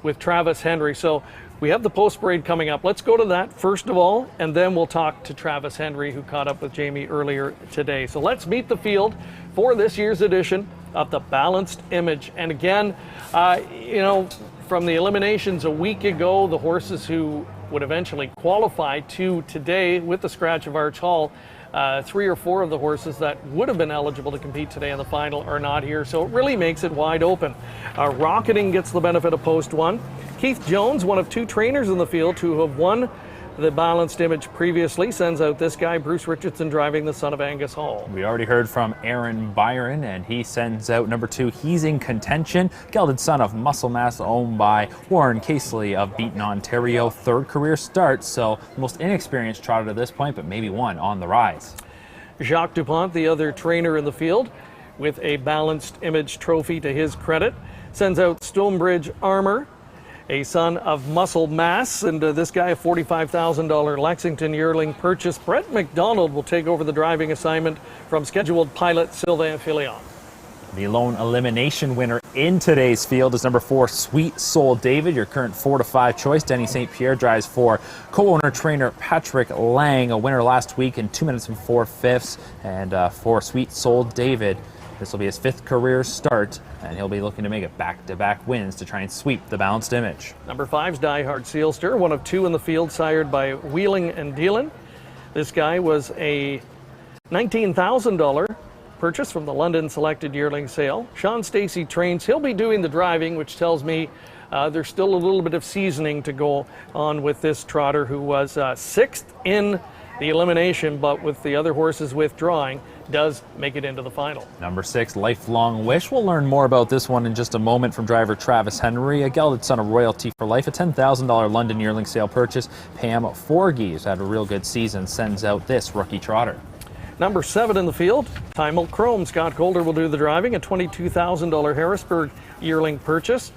with Travis Henry. So we have the post parade coming up. Let's go to that first of all, and then we'll talk to Travis Henry, who caught up with Jamie earlier today. So let's meet the field for this year's edition of the Balanced Image. And again, from the eliminations a week ago, the horses who would eventually qualify to today with the scratch of Arch Hall, 3 or 4 of the horses that would have been eligible to compete today in the final are not here, so it really makes it wide open. Rocketing gets the benefit of post 1. Keith Jones, one of 2 trainers in the field who have won the Balanced Image previously, sends out this guy, Bruce Richardson, driving the Son of Angus Hall. We already heard from Aaron Byron, and he sends out number 2, He's in Contention, gelded son of Muscle Mass, owned by Warren Casely of Beaton, Ontario. 3rd career start, so the most inexperienced trotter to this point, but maybe one on the rise. Jacques Dupont, the other trainer in the field, with a Balanced Image trophy to his credit, sends out Stonebridge Armor, a son of Muscle Mass, and this guy a $45,000 Lexington yearling purchase. Brett McDonald will take over the driving assignment from scheduled pilot Sylvain Filion. The lone elimination winner in today's field is number 4, Sweet Soul David, your current 4 to 5 choice. Denny St. Pierre drives for co-owner trainer Patrick Lang, a winner last week in 2 minutes and 4/5. And for Sweet Soul David, this will be his 5th career start, and he'll be looking to make it back-to-back wins to try and sweep the Balanced Image. Number 5's Die Hard Sealster, one of 2 in the field, sired by Wheeling and Dealin. This guy was a $19,000 purchase from the London Selected Yearling Sale. Sean Stacey trains. He'll be doing the driving, which tells me there's still a little bit of seasoning to go on with this trotter, who was 6th in the elimination, but with the other horses withdrawing, does make it into the final. Number 6, Lifelong Wish. We'll learn more about this one in just a moment from driver Travis Henry, a gelded son of Royalty for Life, a $10,000 London yearling sale purchase. Pam Forgey has had a real good season, sends out this rookie trotter. Number 7 in the field, Timel Chrome. Scott Golder will do the driving, a $22,000 Harrisburg yearling purchase.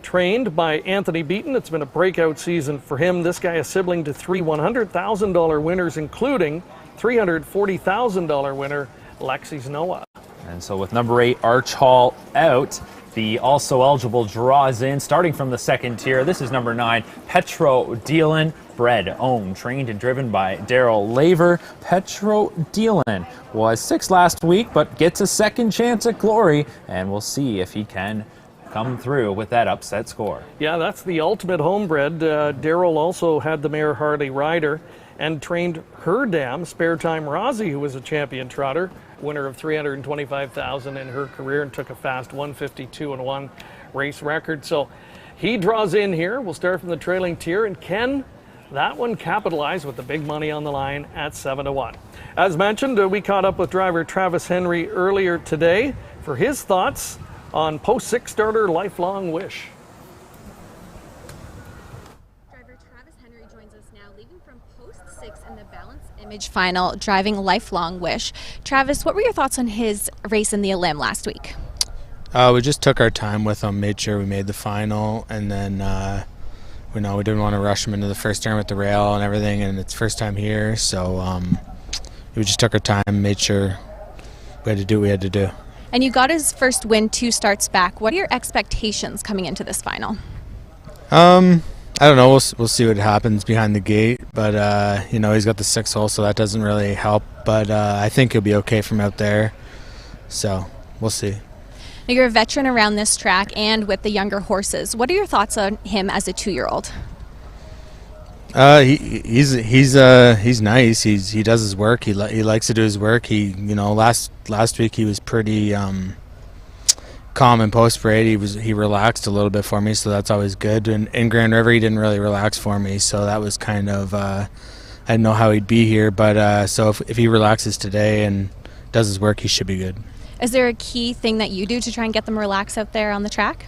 Trained by Anthony Beaton. It's been a breakout season for him. This guy is sibling to 3 $100,000 winners, including $340,000 winner Lexi's Noah. And so with number 8, Arch Hall out, the also eligible draws in, starting from the 2nd tier. This is number 9, Petro Dealin, bred, owned, trained, and driven by Daryl Laver. Petro Dealin was 6th last week, but gets a 2nd chance at glory, and we'll see if he can come through with that upset score. Yeah, that's the ultimate homebred. Daryl also had the mare Harley Rider and trained her dam, Spare Time Rozzy, who was a champion trotter, winner of $325,000 in her career, and took a fast 152-1 race record. So he draws in here. We'll start from the trailing tier, and can that one capitalize with the big money on the line at 7-1? As mentioned, we caught up with driver Travis Henry earlier today for his thoughts on post 6 starter Lifelong Wish. Driver Travis Henry joins us now, leaving from post 6 in the Balanced Image final, driving Lifelong Wish. Travis, what were your thoughts on his race in the Elim last week? We just took our time with him, made sure we made the final, and then we didn't want to rush him into the first turn with the rail and everything, and it's first time here, so we just took our time, made sure we had to do what we had to do. And you got his first win 2 starts back. What are your expectations coming into this final? I don't know. We'll see what happens behind the gate, but he's got the 6 hole, so that doesn't really help. But I think he'll be okay from out there. So we'll see. Now, you're a veteran around this track and with the younger horses. What are your thoughts on him as a 2-year-old? He's nice. He does his work. He likes to do his work. Last week he was pretty calm in post parade. He relaxed a little bit for me, so that's always good. And in Grand River he didn't really relax for me, so that was kind of a I didn't know how he'd be here, but so if he relaxes today and does his work, he should be good. Is there a key thing that you do to try and get them relaxed out there on the track?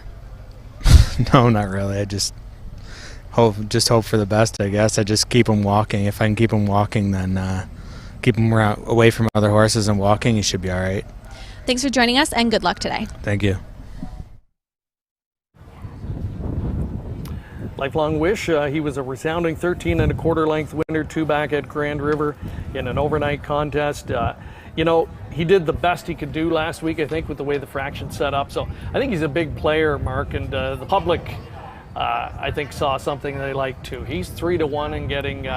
No, not really. I just hope for the best, I guess. I just keep him walking. If I can keep him walking, then keep him away from other horses and walking, he should be all right. Thanks for joining us, and good luck today. Thank you. Lifelong Wish, he was a resounding 13 1/4 length winner, 2 back at Grand River in an overnight contest. You know, he did the best he could do last week, I think, with the way the fraction set up. So I think he's a big player, Mark, and the public, I think, saw something they liked too. He's 3-1 and getting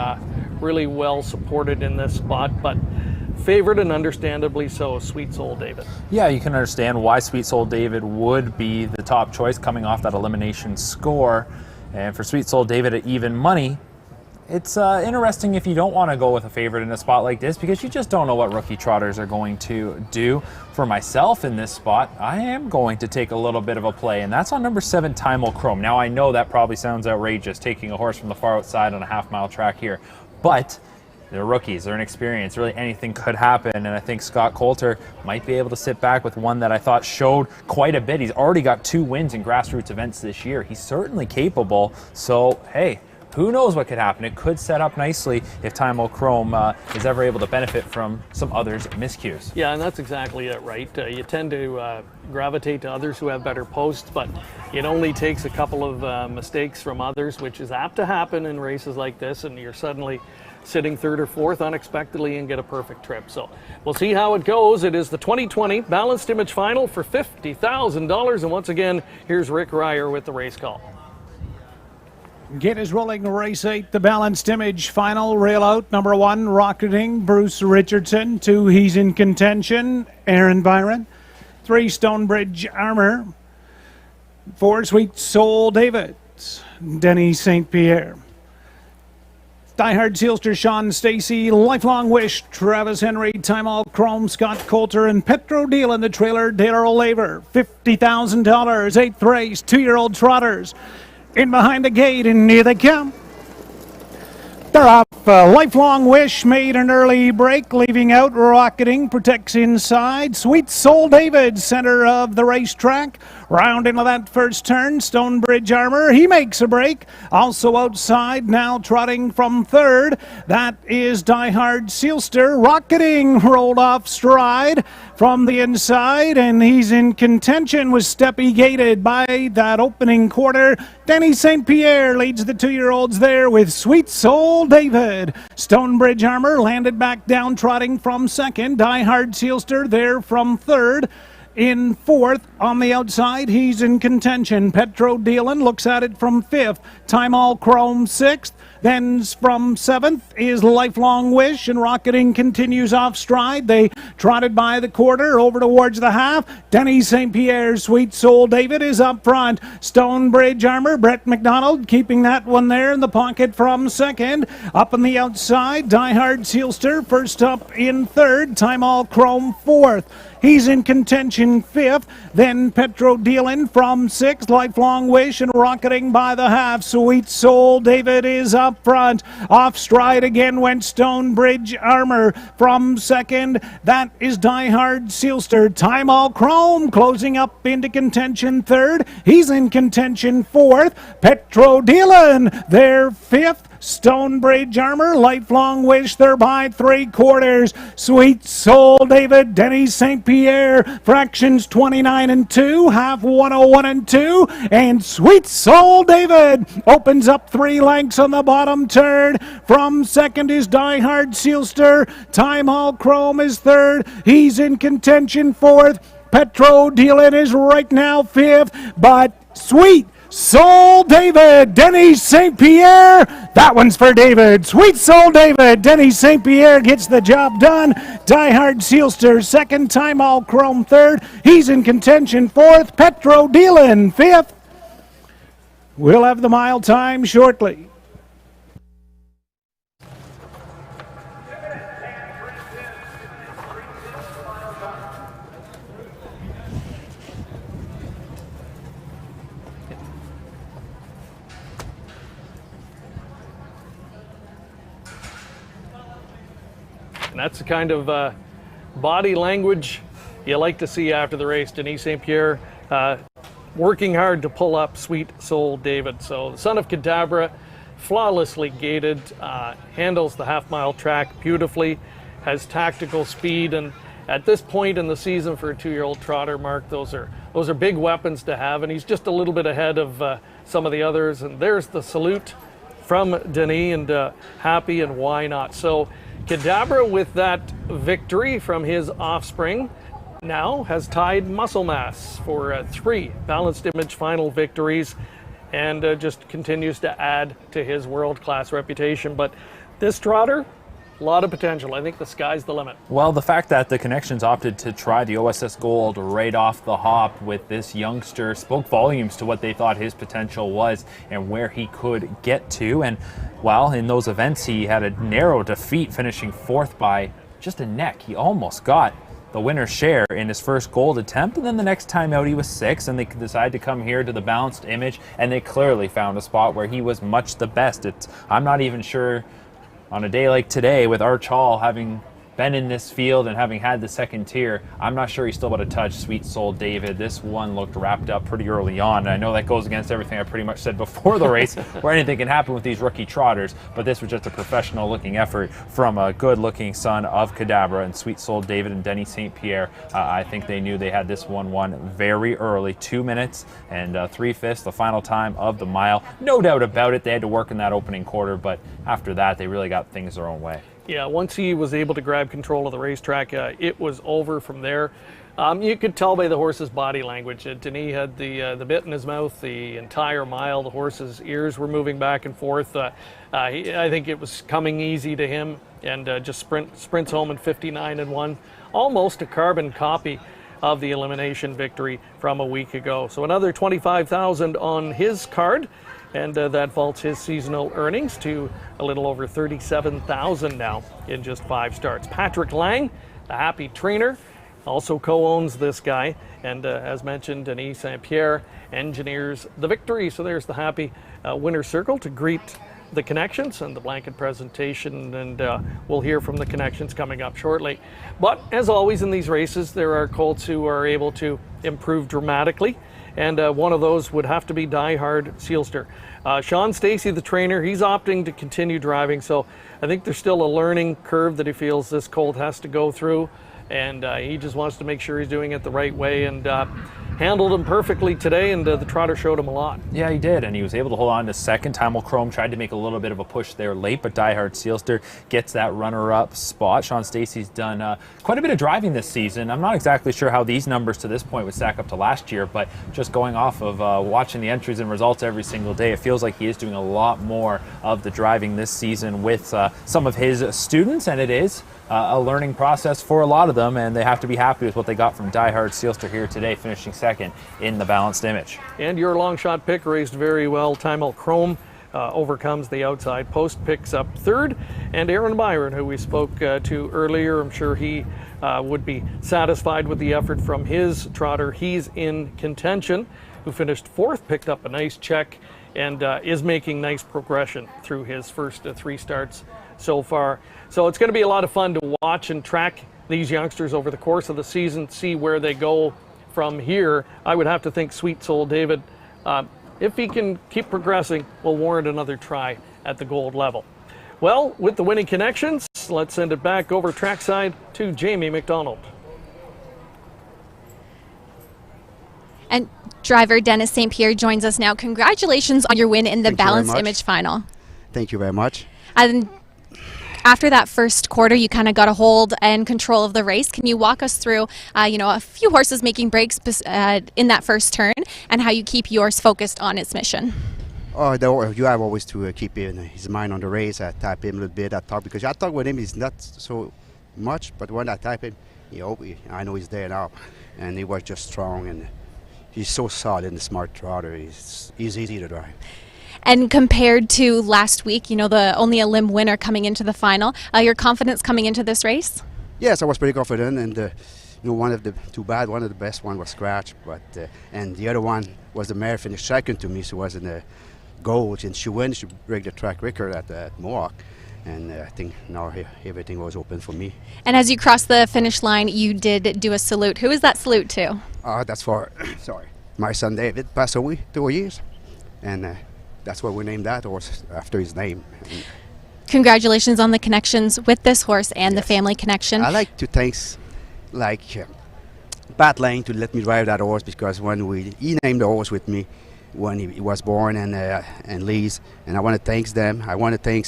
really well supported in this spot, but favored, and understandably so, Sweet Soul David. Yeah, you can understand why Sweet Soul David would be the top choice coming off that elimination score. And for Sweet Soul David at even money, it's interesting if you don't want to go with a favorite in a spot like this, because you just don't know what rookie trotters are going to do. For myself in this spot, I am going to take a little bit of a play, and that's on number 7, Timel Chrome. Now, I know that probably sounds outrageous, taking a horse from the far outside on a half-mile track here, but they're rookies, they're inexperienced, really anything could happen, and I think Scott Coulter might be able to sit back with one that I thought showed quite a bit. He's already got 2 wins in grassroots events this year. He's certainly capable, so hey, who knows what could happen. It could set up nicely if Timel Chrome is ever able to benefit from some others' miscues. Yeah, and that's exactly it, right? You tend to gravitate to others who have better posts, but it only takes a couple of mistakes from others, which is apt to happen in races like this, and you're suddenly sitting 3rd or 4th unexpectedly and get a perfect trip. So we'll see how it goes. It is the 2020 Balanced Image Final for $50,000. And once again, here's Rick Ryer with the race call. Gate is rolling, race 8, the Balanced Image Final. Rail out, number 1, Rocketing, Bruce Richardson. 2, He's in Contention, Aaron Byron. 3, Stonebridge Armor. 4, Sweet Soul David, Denny St. Pierre. Diehard Sealster, Sean Stacy, Lifelong Wish, Travis Henry, Timel Chrome, Scott Coulter, and Petro Deal in the trailer, Daryl Laver. $50,000, 8th race, 2-year-old trotters. In behind the gate, and here they come. They're off. Lifelong Wish made an early break, leaving out Rocketing, protects inside. Sweet Soul David, center of the racetrack. Round into that first turn, Stonebridge Armor, he makes a break. Also outside, now trotting from 3rd. That is Diehard Sealster. Rocketing rolled off stride from the inside, and he's in contention with Steppy gated by that opening quarter. Denny St. Pierre leads the 2-year-olds there with Sweet Soul David. Stonebridge Armor landed back down, trotting from 2nd. Diehard Sealster there from 3rd. In 4th, on the outside, he's in contention. Petro Dealin looks at it from 5th. Timel Chrome 6th. Then from 7th is Lifelong Wish, and Rocketing continues off stride. They trotted by the quarter, over towards the half. Denny St. Pierre, Sweet Soul David is up front. Stonebridge Armor, Brett McDonald keeping that one there in the pocket from 2nd. Up on the outside, Diehard Sealster first up in 3rd. Timel Chrome 4th. He's in contention 5th. Then Petro Dealin from 6th. Lifelong Wish and Rocketing by the half. Sweet Soul David is up front. Off stride again went Stonebridge Armor from 2nd. That is Diehard Sealster. Timel Chrome closing up into contention 3rd. He's in contention 4th. Petro Dealin there 5th. Stonebridge Armor, Lifelong Wish, they're by 3/4. Sweet Soul David, Denny St. Pierre, fractions 29 and 2, half 101 and 2, and Sweet Soul David opens up 3 lengths on the bottom turn. From 2nd is Diehard Sealster. Timel Chrome is 3rd. He's in contention 4th. Petro Dealin is right now 5th, but Sweet Soul David, Denny St. Pierre, that one's for David. Sweet Soul David, Denny St. Pierre gets the job done. Diehard Sealster 2nd, Timel Chrome 3rd. He's in contention 4th. Petro Dealin 5th. We'll have the mile time shortly. And that's the kind of body language you like to see after the race. Denis St. Pierre working hard to pull up Sweet Soul David. So the son of Cadabra, flawlessly gated, handles the half-mile track beautifully, has tactical speed, and at this point in the season for a 2-year-old trotter, Mark, those are big weapons to have, and he's just a little bit ahead of some of the others. And there's the salute from Denis, and happy, and why not? So Cadabra, with that victory from his offspring, now has tied muscle mass for 3 Balanced Image final victories, and just continues to add to his world-class reputation. But this trotter, a lot of potential. I think the sky's the limit. Well, the fact that the Connections opted to try the OSS Gold right off the hop with this youngster spoke volumes to what they thought his potential was and where he could get to. And, well, in those events, he had a narrow defeat, finishing 4th by just a neck. He almost got the winner's share in his first gold attempt, and then the next time out he was 6th, and they decided to come here to the Balanced Image, and they clearly found a spot where he was much the best. I'm not even sure, on a day like today, with Arch Hall having been in this field and having had the second tier, I'm not sure he's still about to touch Sweet Soul David. This one looked wrapped up pretty early on, and I know that goes against everything I pretty much said before the race, where anything can happen with these rookie trotters, but this was just a professional looking effort from a good looking son of Cadabra and Sweet Soul David and Denis St. Pierre. I think they knew they had this one won very early, 2 minutes and 3/5, the final time of the mile. No doubt about it, they had to work in that opening quarter, but after that they really got things their own way. Yeah, once he was able to grab control of the racetrack, it was over from there. You could tell by the horse's body language. Denis had the bit in his mouth the entire mile. The horse's ears were moving back and forth. I think it was coming easy to him, and just sprints home in 59-1, almost a carbon copy of the elimination victory from a week ago. So another $25,000 on his card. And that vaults his seasonal earnings to a little over $37,000 now in just 5 starts. Patrick Lang, the happy trainer, also co-owns this guy. And as mentioned, Denis St. Pierre engineers the victory. So there's the happy winner's circle to greet the Connections and the blanket presentation. And we'll hear from the Connections coming up shortly. But as always in these races, there are colts who are able to improve dramatically. And one of those would have to be Die Hard Sealster. Sean Stacey, the trainer, he's opting to continue driving. So I think there's still a learning curve that he feels this colt has to go through. And he just wants to make sure he's doing it the right way, and handled him perfectly today, and the trotter showed him a lot. Yeah, he did, and he was able to hold on to second. Timel Chrome tried to make a little bit of a push there late, but Die Hard Sealster gets that runner-up spot. Sean Stacey's done quite a bit of driving this season. I'm not exactly sure how these numbers to this point would stack up to last year, but just going off of watching the entries and results every single day, it feels like he is doing a lot more of the driving this season with some of his students, and it is a learning process for a lot of them, and they have to be happy with what they got from Die Hard Sealster here today, finishing second in the Balanced Image. And your long shot pick raced very well. Timel Chrome overcomes the outside post, picks up 3rd, and Aaron Byron, who we spoke to earlier, I'm sure he would be satisfied with the effort from his trotter. He's in contention, who finished 4th, picked up a nice check, and is making nice progression through his first 3 starts so far. So it's going to be a lot of fun to watch and track these youngsters over the course of the season, see where they go from here. I would have to think Sweet Soul David, if he can keep progressing, will warrant another try at the gold level. Well, with the winning Connections, let's send it back over trackside to Jamie McDonald. And driver Denis St. Pierre joins us now. Congratulations on your win in the Balanced Image final. Thank you very much. And after that first quarter, you kind of got a hold and control of the race. Can you walk us through, a few horses making breaks in that first turn, and how you keep yours focused on its mission? Oh, you have always to keep his mind on the race. I tap him a little bit. I talk, because I talk with him, he's not so much, but when I tap him, I know he's there now. And he was just strong, and he's so solid and smart trotter. He's easy to drive. And compared to last week, the only a limb winner coming into the final, your confidence coming into this race? Yes, I was pretty confident, and one of the one of the best one was Scratch, but and the other one was the mare finished second to me, so it wasn't a gold, and she won. She break the track record at Mohawk, And I think now everything was open for me. And as you crossed the finish line, you did do a salute. Who is that salute to? That's for, sorry, my son David passed away 2 years, and that's why we named that horse after his name. Congratulations on the connections with this horse and the family connection. I like to thank Pat Lane to let me drive that horse, because when he named the horse with me when he was born, and Lee's, and I want to thank them. I want to thank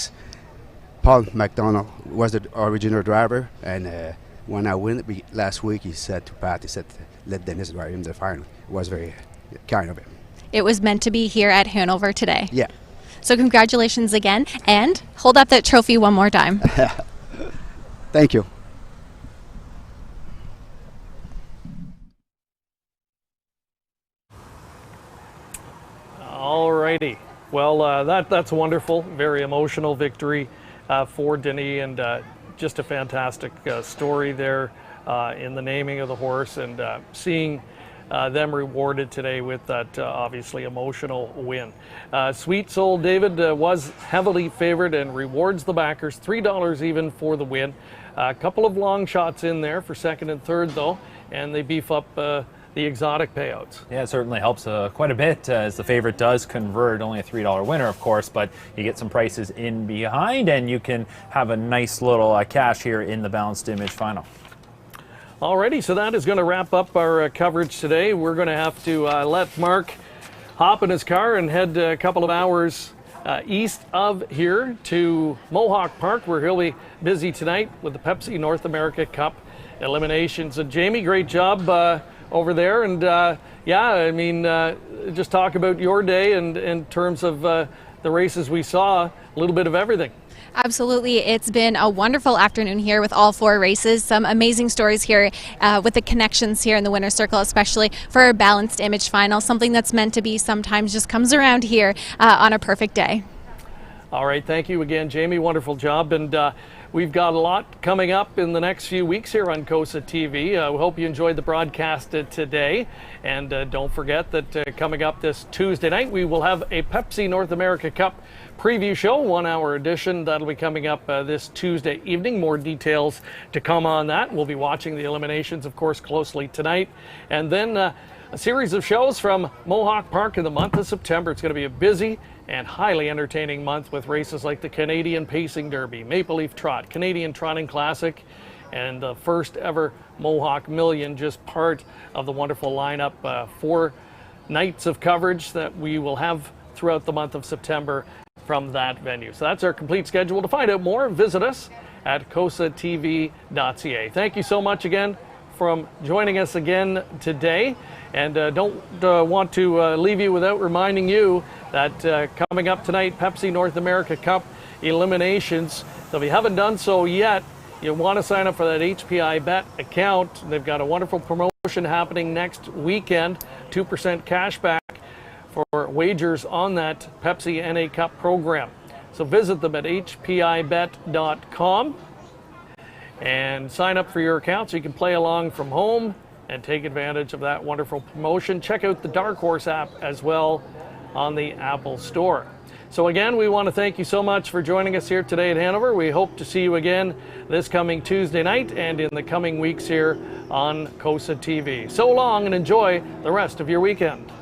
Paul McDonald, who was the original driver, and when I win last week, he said to Pat, he said, let Dennis drive him the final. It was very kind of him. It was meant to be here at Hanover today. Yeah. So congratulations again, and hold up that trophy one more time. Thank you. All righty. Well, that's wonderful. Very emotional victory for Denis, and just a fantastic story there in the naming of the horse, and seeing them rewarded today with that obviously emotional win. Sweet Soul David was heavily favored and rewards the backers $3 even for the win. A couple of long shots in there for second and third though, and they beef up the exotic payouts. Yeah, it certainly helps quite a bit as the favorite does convert. Only a $3 winner, of course, but you get some prices in behind, and you can have a nice little cash here in the Balanced Image final. Alrighty, so that is going to wrap up our coverage today. We're going to have to let Mark hop in his car and head a couple of hours east of here to Mohawk Park, where he'll be busy tonight with the Pepsi North America Cup eliminations. And Jamie, great job over there, and yeah, I mean, just talk about your day and in terms of the races we saw, a little bit of everything. Absolutely. It's been a wonderful afternoon here with all 4 races. Some amazing stories here with the connections here in the winner's circle, especially for our Balanced Image final. Something that's meant to be sometimes just comes around here on a perfect day. All right. Thank you again, Jamie. Wonderful job. And we've got a lot coming up in the next few weeks here on COSA-TV. We hope you enjoyed the broadcast today. And don't forget that coming up this Tuesday night, we will have a Pepsi North America Cup preview show, 1-hour edition. That'll be coming up this Tuesday evening. More details to come on that. We'll be watching the eliminations, of course, closely tonight. And then a series of shows from Mohawk Park in the month of September. It's going to be a busy and highly entertaining month with races like the Canadian Pacing Derby, Maple Leaf Trot, Canadian Trotting Classic, and the first ever Mohawk Million, just part of the wonderful lineup. 4 nights of coverage that we will have throughout the month of September from that venue. So that's our complete schedule. To find out more, visit us at COSATV.ca. Thank you so much again for joining us again today. And don't want to leave you without reminding you that coming up tonight, Pepsi North America Cup eliminations. So if you haven't done so yet, you want to sign up for that HPI Bet account. They've got a wonderful promotion happening next weekend, 2% cash back for wagers on that Pepsi NA Cup program. So visit them at hpibet.com and sign up for your account so you can play along from home and take advantage of that wonderful promotion. Check out the Dark Horse app as well on the Apple Store. So again, we want to thank you so much for joining us here today at Hanover. We hope to see you again this coming Tuesday night and in the coming weeks here on COSA-TV. So long and enjoy the rest of your weekend.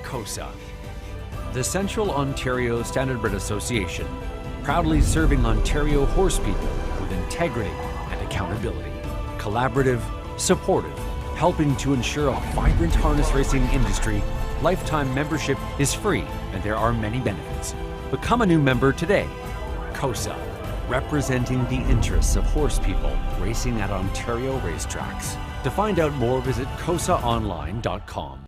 COSA, the Central Ontario Standardbred Association, proudly serving Ontario horse people with integrity and accountability. Collaborative, supportive, Helping to ensure a vibrant harness racing industry, lifetime membership is free and there are many benefits. Become a new member today. COSA, representing the interests of horse people racing at Ontario racetracks. To find out more, visit COSAonline.com.